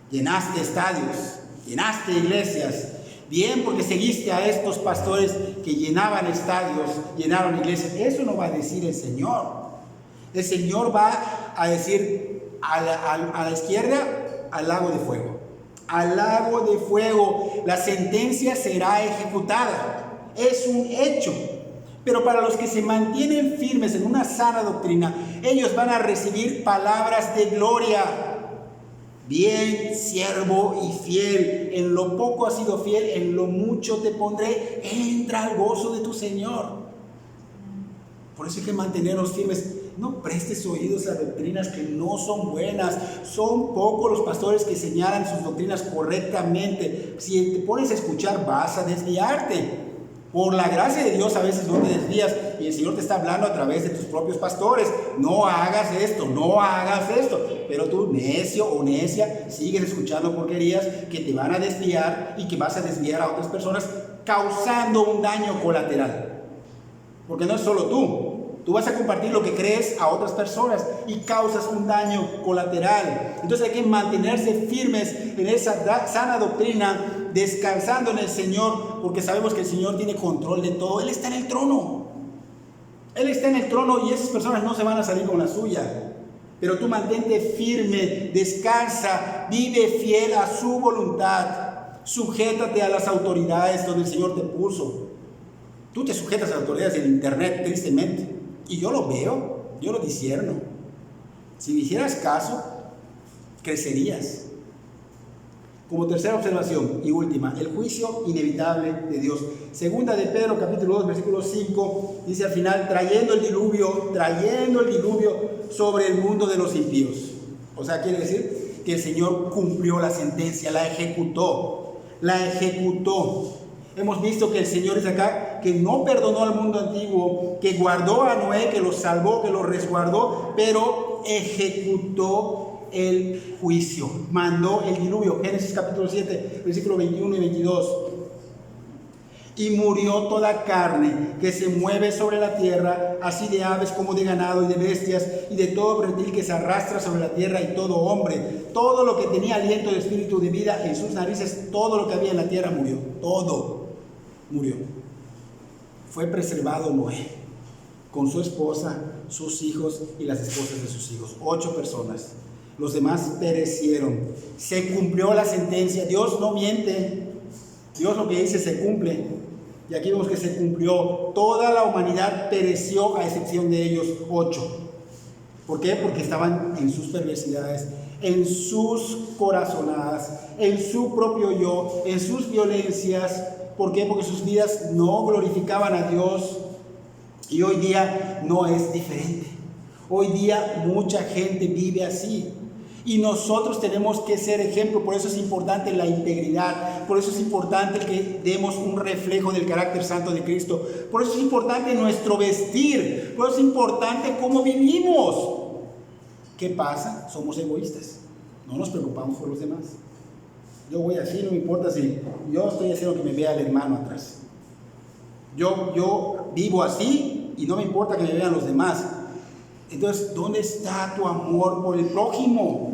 llenaste estadios, llenaste iglesias, bien porque seguiste a estos pastores que llenaban estadios, llenaron iglesias. Eso no va a decir el Señor. El Señor va a decir a la izquierda: al lago de fuego. Al lago de fuego. La sentencia será ejecutada. Es un hecho. Pero para los que se mantienen firmes en una sana doctrina, ellos van a recibir palabras de gloria. Bien, siervo y fiel, en lo poco has sido fiel, en lo mucho te pondré, entra al gozo de tu Señor. Por eso hay que mantenernos firmes. No prestes oídos a doctrinas que no son buenas. Son pocos los pastores que señalan sus doctrinas correctamente. Si te pones a escuchar, vas a desviarte. Por la gracia de Dios a veces no te desvías y el Señor te está hablando a través de tus propios pastores: no hagas esto, no hagas esto. Pero tú, necio o necia, sigues escuchando porquerías que te van a desviar y que vas a desviar a otras personas, causando un daño colateral. Porque no es solo tú vas a compartir lo que crees a otras personas y causas un daño colateral. Entonces hay que mantenerse firmes en esa sana doctrina, descansando en el Señor, porque sabemos que el Señor tiene control de todo. Él está en el trono. Él está en el trono y esas personas no se van a salir con la suya. Pero tú mantente firme, descansa, vive fiel a su voluntad. Sujétate a las autoridades donde el Señor te puso. Tú te sujetas a las autoridades en internet, tristemente. Y yo lo veo, yo lo discierno. Si me hicieras caso, crecerías. Como tercera observación y última, el juicio inevitable de Dios. Segunda de Pedro, capítulo 2, versículo 5, dice al final: trayendo el diluvio sobre el mundo de los impíos. O sea, quiere decir que el Señor cumplió la sentencia, la ejecutó. Hemos visto que el Señor es acá, que no perdonó al mundo antiguo, que guardó a Noé, que lo salvó, que lo resguardó, pero ejecutó el juicio, mandó el diluvio. Génesis capítulo 7, versículos 21 y 22. Y murió toda carne que se mueve sobre la tierra, así de aves como de ganado y de bestias, y de todo reptil que se arrastra sobre la tierra, y todo hombre. Todo lo que tenía aliento de espíritu de vida en sus narices, todo lo que había en la tierra murió. Todo murió. Fue preservado Noé, con su esposa, sus hijos y las esposas de sus hijos. 8 personas. Los demás perecieron. Se cumplió la sentencia. Dios no miente. Dios lo que dice se cumple. Y aquí vemos que se cumplió. Toda la humanidad pereció a excepción de ellos, 8. ¿Por qué? Porque estaban en sus perversidades, en sus corazonadas, en su propio yo, en sus violencias. ¿Por qué? Porque sus vidas no glorificaban a Dios. Y hoy día no es diferente. Hoy día mucha gente vive así. Y nosotros tenemos que ser ejemplo. Por eso es importante la integridad. Por eso es importante que demos un reflejo del carácter santo de Cristo. Por eso es importante nuestro vestir. Por eso es importante cómo vivimos. ¿Qué pasa? Somos egoístas. No nos preocupamos por los demás. Yo voy así, no me importa si yo estoy haciendo que me vea el hermano atrás. Yo vivo así y no me importa que me vean los demás. Entonces, ¿dónde está tu amor por el prójimo?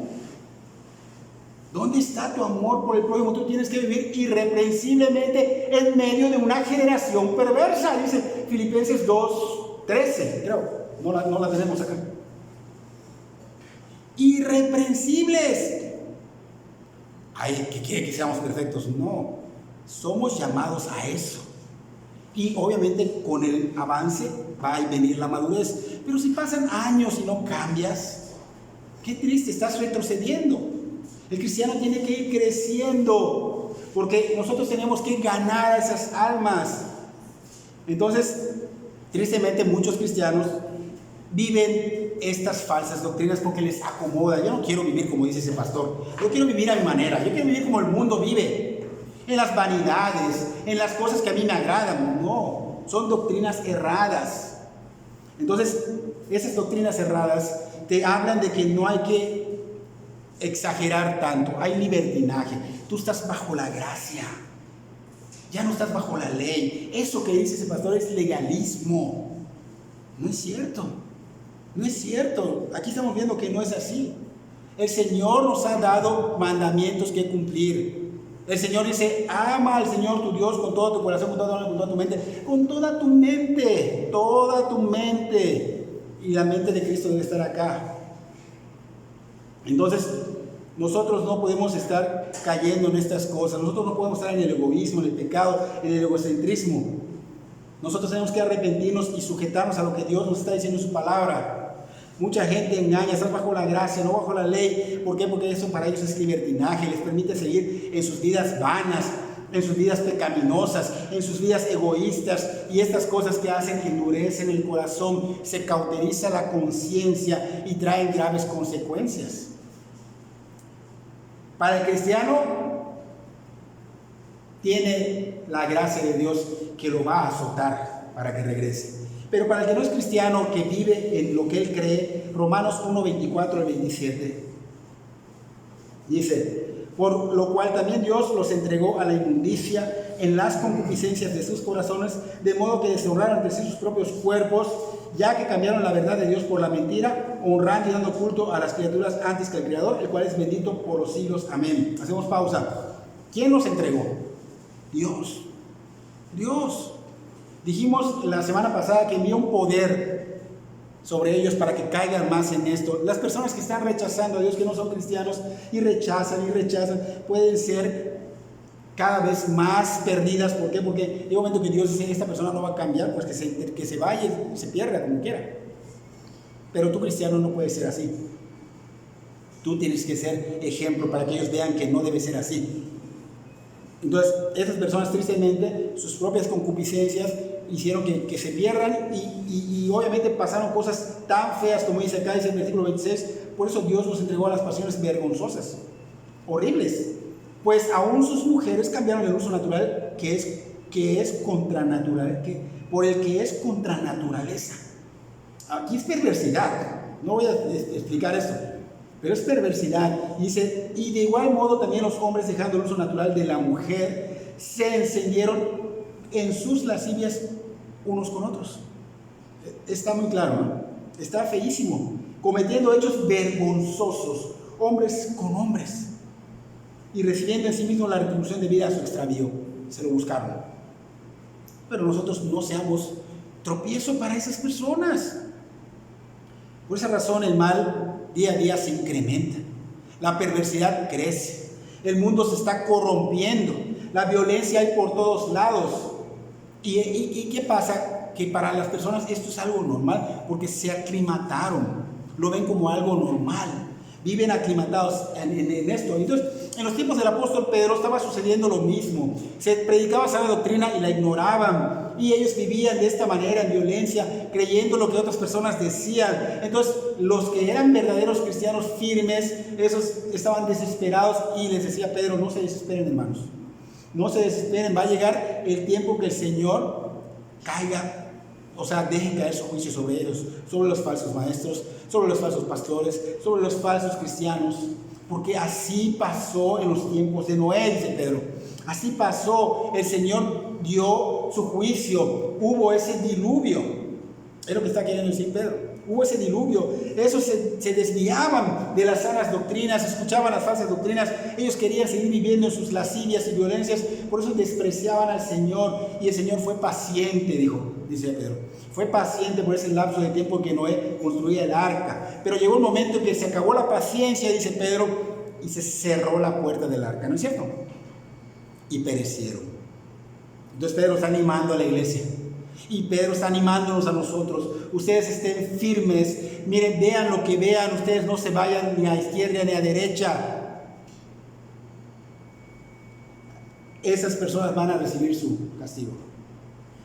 ¿Dónde está tu amor por el prójimo? Tú tienes que vivir irreprensiblemente en medio de una generación perversa. Dice Filipenses 2:13, creo. No la tenemos acá. Irreprensibles. Ay, ¿qué quiere que seamos perfectos? No, somos llamados a eso. Y obviamente con el avance va a venir la madurez. Pero si pasan años y no cambias, qué triste, estás retrocediendo. El cristiano tiene que ir creciendo, porque nosotros tenemos que ganar a esas almas. Entonces, tristemente muchos cristianos viven estas falsas doctrinas porque les acomoda. Yo no quiero vivir como dice ese pastor. Yo quiero vivir a mi manera. Yo quiero vivir como el mundo vive. En las vanidades, en las cosas que a mí me agradan. No, son doctrinas erradas. Entonces, esas doctrinas erradas te hablan de que no hay que exagerar tanto. Hay libertinaje. Tú estás bajo la gracia. Ya no estás bajo la ley. Eso que dice ese pastor es legalismo. No es cierto. No es cierto. Aquí estamos viendo que no es así. El Señor nos ha dado mandamientos que cumplir. El Señor dice, ama al Señor tu Dios con todo tu corazón, con toda tu mente. Con toda tu mente. Toda tu mente. Y la mente de Cristo debe estar acá. Entonces, nosotros no podemos estar cayendo en estas cosas. Nosotros no podemos estar en el egoísmo, en el pecado, en el egocentrismo. Nosotros tenemos que arrepentirnos y sujetarnos a lo que Dios nos está diciendo en su palabra. Mucha gente engaña, está bajo la gracia, no bajo la ley. ¿Por qué? Porque eso para ellos es libertinaje, les permite seguir en sus vidas vanas, en sus vidas pecaminosas, en sus vidas egoístas, y estas cosas que hacen que endurecen el corazón, se cauteriza la conciencia y traen graves consecuencias. Para el cristiano tiene la gracia de Dios que lo va a azotar para que regrese. Pero para el que no es cristiano, que vive en lo que él cree, Romanos 1, 24 al 27, dice, por lo cual también Dios los entregó a la inmundicia en las concupiscencias de sus corazones, de modo que deshonraron entre sí sus propios cuerpos, ya que cambiaron la verdad de Dios por la mentira, honrando y dando culto a las criaturas antes que al Creador, el cual es bendito por los siglos. Amén. Hacemos pausa. ¿Quién los entregó? Dios. Dios. Dijimos la semana pasada que envió un poder sobre ellos para que caigan más en esto. Las personas que están rechazando a Dios, que no son cristianos, y rechazan, pueden ser cada vez más perdidas. ¿Por qué? Porque en un momento que Dios dice, esta persona no va a cambiar, pues que se vaya y se pierda como quiera. Pero tú, cristiano, no puedes ser así. Tú tienes que ser ejemplo para que ellos vean que no debe ser así. Entonces, estas personas, tristemente, sus propias concupiscencias hicieron que se pierdan y obviamente pasaron cosas tan feas como dice acá, dice el versículo 26, por eso Dios los entregó a las pasiones vergonzosas, horribles, pues aún sus mujeres cambiaron el uso natural que es contra naturaleza, por el que es contra naturaleza. Aquí es perversidad, no voy a explicar esto, pero es perversidad. Dice, y de igual modo también los hombres, dejando el uso natural de la mujer, se encendieron en sus lascivias unos con otros. Está muy claro, ¿no? Está feísimo, cometiendo hechos vergonzosos, hombres con hombres, y recibiendo en sí mismo la retribución debida a su extravío. Se lo buscaron. Pero nosotros no seamos tropiezo para esas personas. Por esa razón el mal día a día se incrementa, la perversidad crece, el mundo se está corrompiendo, la violencia hay por todos lados. ¿Y qué pasa? Que para las personas esto es algo normal, porque se aclimataron, lo ven como algo normal, viven aclimatados en esto. Entonces, en los tiempos del apóstol Pedro estaba sucediendo lo mismo, se predicaba sana doctrina y la ignoraban, y ellos vivían de esta manera en violencia, creyendo lo que otras personas decían. Entonces, los que eran verdaderos cristianos firmes, esos estaban desesperados, y les decía Pedro, no se desesperen, hermanos, no se desesperen, va a llegar el tiempo que el Señor caiga, o sea, deje caer su juicio sobre ellos, sobre los falsos maestros, sobre los falsos pastores, sobre los falsos cristianos, porque así pasó en los tiempos de Noé, dice Pedro. Así pasó, el Señor dio su juicio, hubo ese diluvio, es lo que está queriendo decir Pedro. Hubo ese diluvio, esos se desviaban de las sanas doctrinas, escuchaban las falsas doctrinas, ellos querían seguir viviendo en sus lascivias y violencias, por eso despreciaban al Señor, y el Señor fue paciente, dice Pedro, fue paciente por ese lapso de tiempo que Noé construía el arca, pero llegó un momento en que se acabó la paciencia, dice Pedro, y se cerró la puerta del arca, ¿no es cierto? Y perecieron. Entonces Pedro está animando a la iglesia. Y Pedro está animándonos a nosotros. Ustedes estén firmes. Miren, vean lo que vean. Ustedes no se vayan ni a izquierda ni a derecha. Esas personas van a recibir su castigo.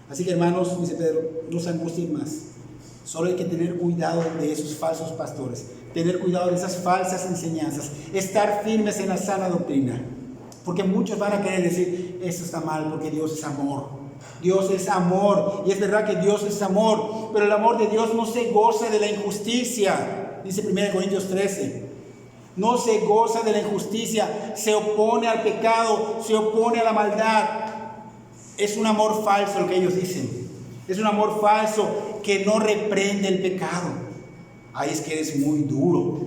Así que, hermanos, dice Pedro, no se angustien más. Solo hay que tener cuidado de esos falsos pastores. Tener cuidado de esas falsas enseñanzas. Estar firmes en la sana doctrina. Porque muchos van a querer decir, esto está mal porque Dios es amor. Dios es amor, y es verdad que Dios es amor, pero el amor de Dios no se goza de la injusticia, dice 1 Corintios 13, no se goza de la injusticia, se opone al pecado, se opone a la maldad. Es un amor falso lo que ellos dicen. Es un amor falso que no reprende el pecado. Ay, es que eres muy duro.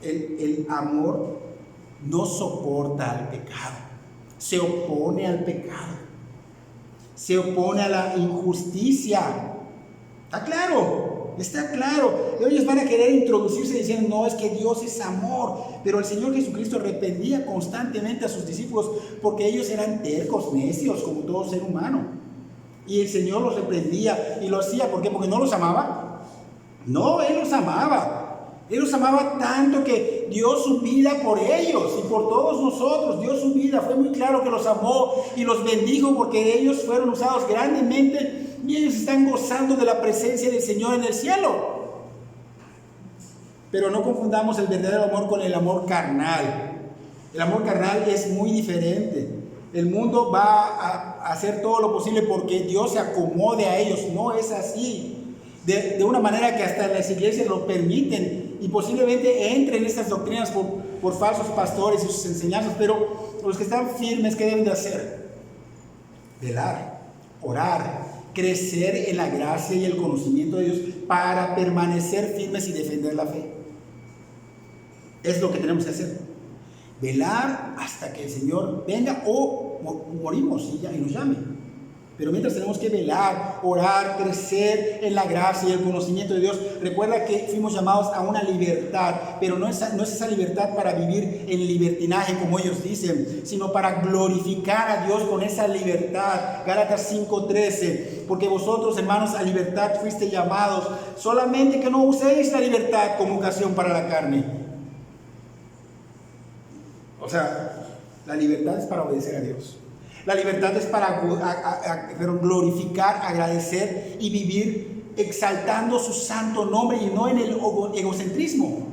El amor no soporta al pecado. Se opone al pecado. Se opone a la injusticia. ¿Está claro? Está claro. Ellos van a querer introducirse diciendo, no, es que Dios es amor. Pero el Señor Jesucristo reprendía constantemente a sus discípulos porque ellos eran tercos, necios, como todo ser humano. Y el Señor los reprendía y lo hacía. ¿Por qué? ¿Porque no los amaba? No, Él los amaba. Él los amaba tanto que dio su vida por ellos y por todos nosotros. Dio su vida. Fue muy claro que los amó y los bendijo porque ellos fueron usados grandemente. Y ellos están gozando de la presencia del Señor en el cielo. Pero no confundamos el verdadero amor con el amor carnal. El amor carnal es muy diferente. El mundo va a hacer todo lo posible porque Dios se acomode a ellos. No es así. De una manera que hasta las iglesias lo permiten. Y posiblemente entren estas doctrinas por falsos pastores y sus enseñanzas. Pero los que están firmes, ¿qué deben de hacer? Velar, orar, crecer en la gracia y el conocimiento de Dios para permanecer firmes y defender la fe. Es lo que tenemos que hacer. Velar hasta que el Señor venga o morimos y nos llame. Pero mientras tenemos que velar, orar, crecer en la gracia y el conocimiento de Dios. Recuerda que fuimos llamados a una libertad, pero no es esa libertad para vivir en libertinaje como ellos dicen, sino para glorificar a Dios con esa libertad. Gálatas 5:13, porque vosotros, hermanos, a libertad fuiste llamados, solamente que no uséis la libertad como ocasión para la carne. O sea, la libertad es para obedecer a Dios. La libertad es para glorificar, agradecer y vivir exaltando su santo nombre y no en el egocentrismo.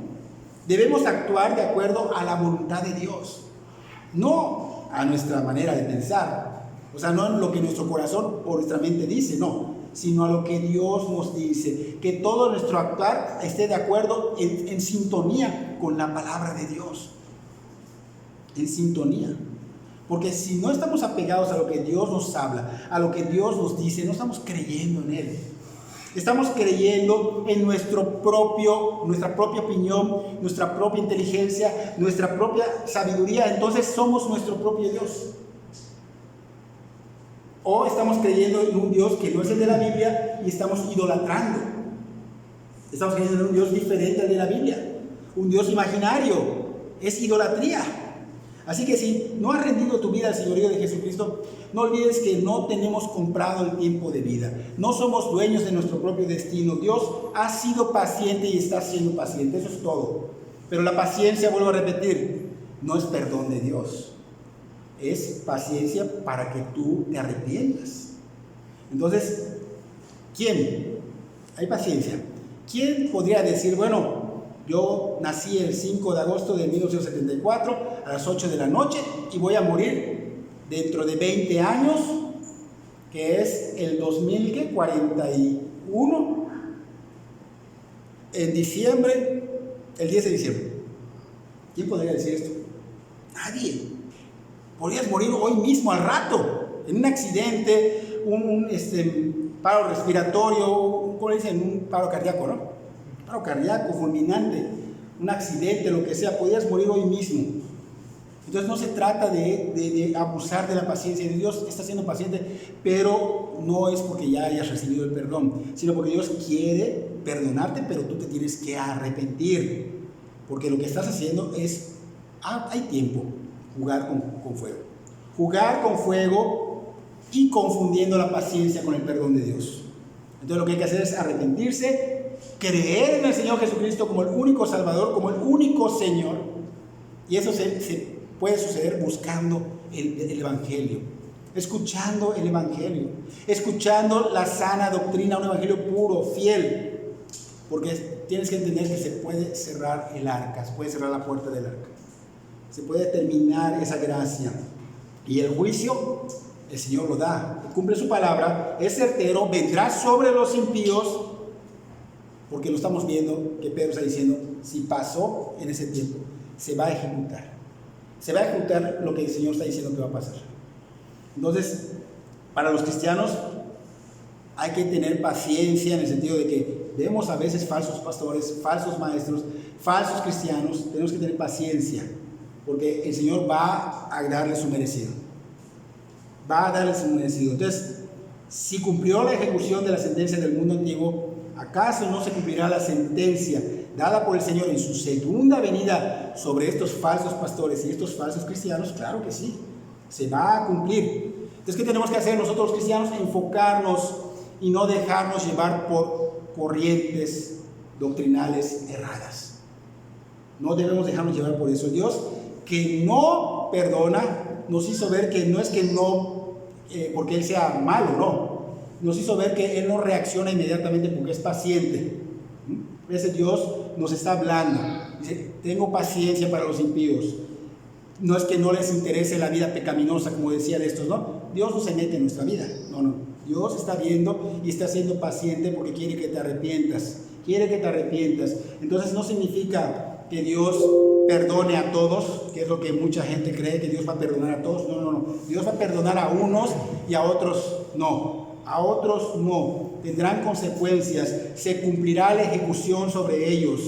Debemos actuar de acuerdo a la voluntad de Dios, no a nuestra manera de pensar. O sea, no en lo que nuestro corazón o nuestra mente dice, no, sino a lo que Dios nos dice. Que todo nuestro actuar esté de acuerdo, en sintonía con la palabra de Dios. En sintonía. Porque si no estamos apegados a lo que Dios nos habla, a lo que Dios nos dice, no estamos creyendo en Él. Estamos creyendo en nuestra propia opinión, nuestra propia inteligencia, nuestra propia sabiduría. Entonces somos nuestro propio Dios. O estamos creyendo en un Dios que no es el de la Biblia y estamos idolatrando. Estamos creyendo en un Dios diferente al de la Biblia. Un Dios imaginario. Es idolatría. Así que si no has rendido tu vida al señorío de Jesucristo, no olvides que no tenemos comprado el tiempo de vida. No somos dueños de nuestro propio destino. Dios ha sido paciente y está siendo paciente. Eso es todo. Pero la paciencia, vuelvo a repetir, no es perdón de Dios. Es paciencia para que tú te arrepientas. Entonces, ¿quién? Hay paciencia. ¿Quién podría decir, bueno, yo nací el 5 de agosto de 1974 a las 8 de la noche y voy a morir dentro de 20 años, que es el 2041, en diciembre, el 10 de diciembre? ¿Quién podría decir esto? Nadie. Podrías morir hoy mismo, al rato, en un accidente, un paro respiratorio, ¿cómo le dicen? Un paro cardíaco, ¿no? Paro cardíaco, fulminante, un accidente, lo que sea, podrías morir hoy mismo. Entonces no se trata de abusar de la paciencia de Dios. Está siendo paciente, pero no es porque ya hayas recibido el perdón, sino porque Dios quiere perdonarte, pero tú te tienes que arrepentir, porque lo que estás haciendo es, hay tiempo, jugar con fuego. Jugar con fuego y confundiendo la paciencia con el perdón de Dios. Entonces lo que hay que hacer es arrepentirse, creer en el Señor Jesucristo como el único Salvador, como el único Señor. Y eso se puede suceder buscando el Evangelio, escuchando el Evangelio, escuchando la sana doctrina, un Evangelio puro, fiel. Porque tienes que entender que se puede cerrar el arca, se puede cerrar la puerta del arca, se puede terminar esa gracia. Y el juicio, el Señor lo da, cumple su palabra, es certero, vendrá sobre los impíos. Porque lo estamos viendo que Pedro está diciendo, si pasó en ese tiempo, se va a ejecutar. Se va a ejecutar lo que el Señor está diciendo que va a pasar. Entonces, para los cristianos hay que tener paciencia en el sentido de que vemos a veces falsos pastores, falsos maestros, falsos cristianos. Tenemos que tener paciencia, porque el Señor va a darle su merecido. Va a darle su merecido. Entonces, si cumplió la ejecución de la sentencia del mundo antiguo, ¿acaso no se cumplirá la sentencia dada por el Señor en su segunda venida sobre estos falsos pastores y estos falsos cristianos? Claro que sí, se va a cumplir. Entonces, ¿qué tenemos que hacer nosotros los cristianos? Enfocarnos y no dejarnos llevar por corrientes doctrinales erradas. No debemos dejarnos llevar por eso. Dios, que no perdona, nos hizo ver que no es que no, porque Él sea malo, no. Nos hizo ver que Él no reacciona inmediatamente porque es paciente. Ese Dios nos está hablando. Dice, tengo paciencia para los impíos. No es que no les interese la vida pecaminosa, como decía de estos, ¿no? Dios no se mete en nuestra vida, no. Dios está viendo y está siendo paciente porque quiere que te arrepientas. Quiere que te arrepientas. Entonces no significa que Dios perdone a todos, que es lo que mucha gente cree, que Dios va a perdonar a todos. No. Dios va a perdonar a unos y a otros no. A otros no. Tendrán consecuencias. Se cumplirá la ejecución sobre ellos.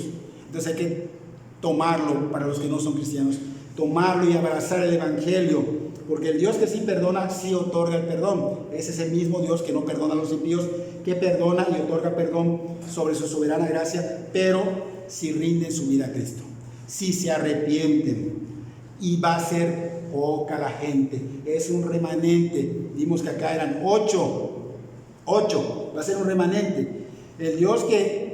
Entonces hay que tomarlo para los que no son cristianos. Tomarlo y abrazar el Evangelio, porque el Dios que sí perdona, sí otorga el perdón. Ese es el mismo Dios que no perdona a los impíos, que perdona y otorga perdón sobre su soberana gracia, pero si rinden su vida a Cristo, si se arrepienten. Y va a ser poca la gente, es un remanente. Vimos que acá eran 8, va a ser un remanente. El Dios que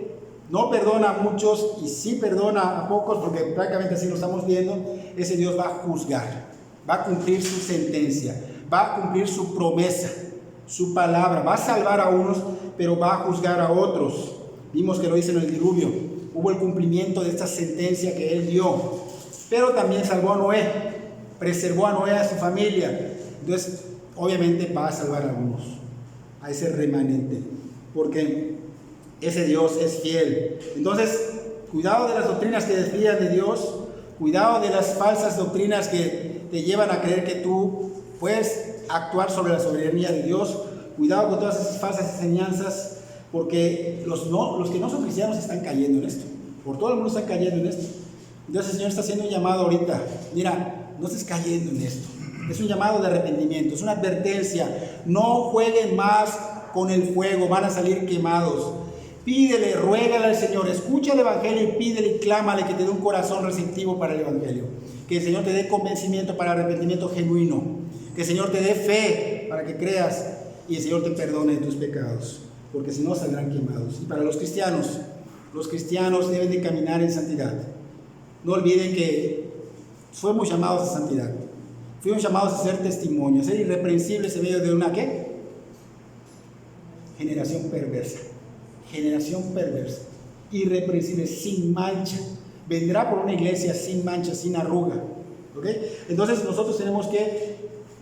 no perdona a muchos y sí perdona a pocos, porque prácticamente así lo estamos viendo, ese Dios va a juzgar, va a cumplir su sentencia, va a cumplir su promesa, su palabra, va a salvar a unos, pero va a juzgar a otros. Vimos que lo dice en el diluvio, hubo el cumplimiento de esta sentencia que Él dio, pero también salvó a Noé, preservó a Noé, a su familia. Entonces, obviamente va a salvar a algunos, a ese remanente, porque ese Dios es fiel. Entonces, cuidado de las doctrinas que desvían de Dios, cuidado de las falsas doctrinas que te llevan a creer que tú puedes actuar sobre la soberanía de Dios. Cuidado con todas esas falsas enseñanzas, porque los que no son cristianos están cayendo en esto. Por todo el mundo están cayendo en esto. Entonces el Señor está haciendo un llamado ahorita. Mira, no estés cayendo en esto. Es un llamado de arrepentimiento, es una advertencia. No jueguen más con el fuego, van a salir quemados. Pídele, ruégale al Señor, escucha el Evangelio y pídele y clámale que te dé un corazón receptivo para el Evangelio. Que el Señor te dé convencimiento para arrepentimiento genuino. Que el Señor te dé fe para que creas y el Señor te perdone de tus pecados. Porque si no saldrán quemados. Y para los cristianos deben de caminar en santidad. No olviden que fuimos llamados a santidad. Fuimos llamados a ser testimonio, a ser irreprensibles en medio de una ¿qué? Generación perversa. Generación perversa, irreprensible, sin mancha. Vendrá por una iglesia sin mancha, sin arruga. ¿Okay? Entonces nosotros tenemos que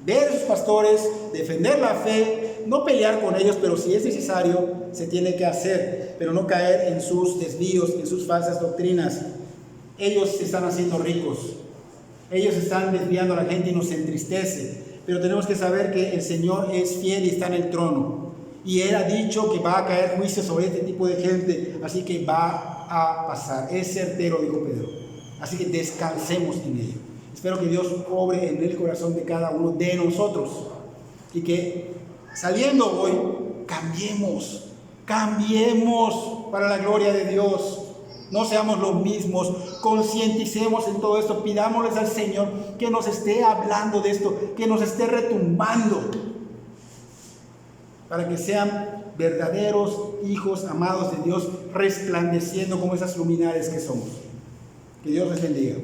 ver a sus pastores, defender la fe, no pelear con ellos, pero si es necesario, se tiene que hacer, pero no caer en sus desvíos, en sus falsas doctrinas. Ellos se están haciendo ricos, ellos están desviando a la gente y nos entristece, pero tenemos que saber que el Señor es fiel y está en el trono. Y Él ha dicho que va a caer juicio sobre este tipo de gente, así que va a pasar. Es certero, dijo Pedro. Así que descansemos en ello. Espero que Dios obre en el corazón de cada uno de nosotros y que saliendo hoy cambiemos para la gloria de Dios. No seamos los mismos, concienticemos en todo esto, pidámosles al Señor que nos esté hablando de esto, que nos esté retumbando, para que sean verdaderos hijos amados de Dios, resplandeciendo como esas luminarias que somos. Que Dios les bendiga.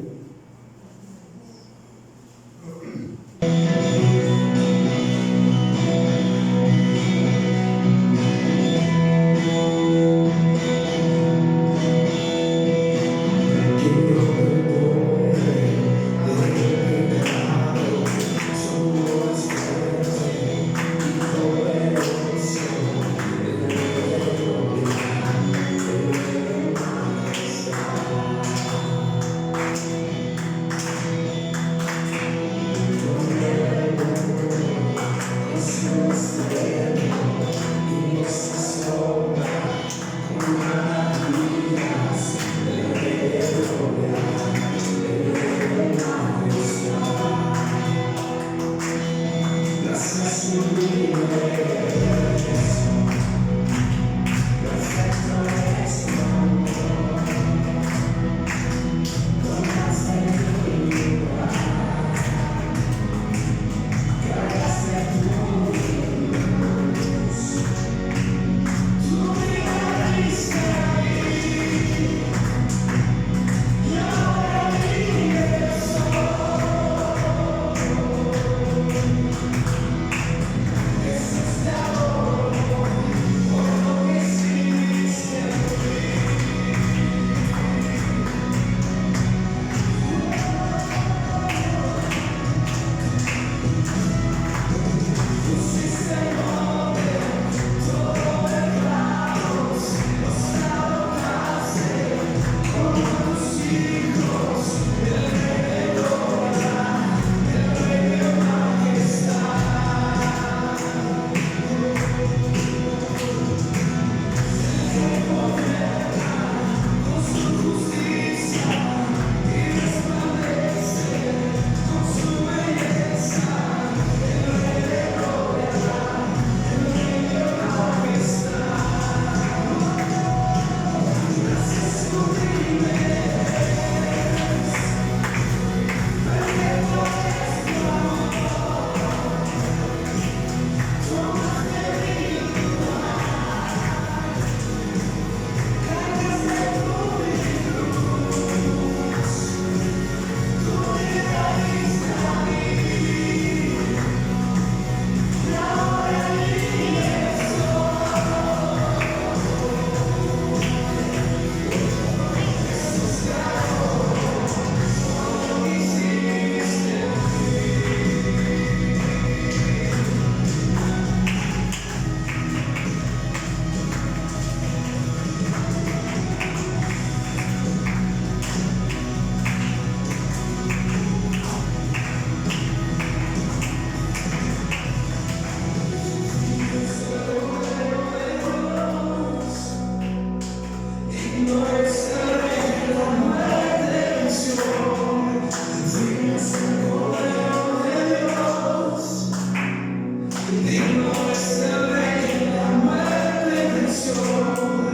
Digno es el Rey, la muerte venció.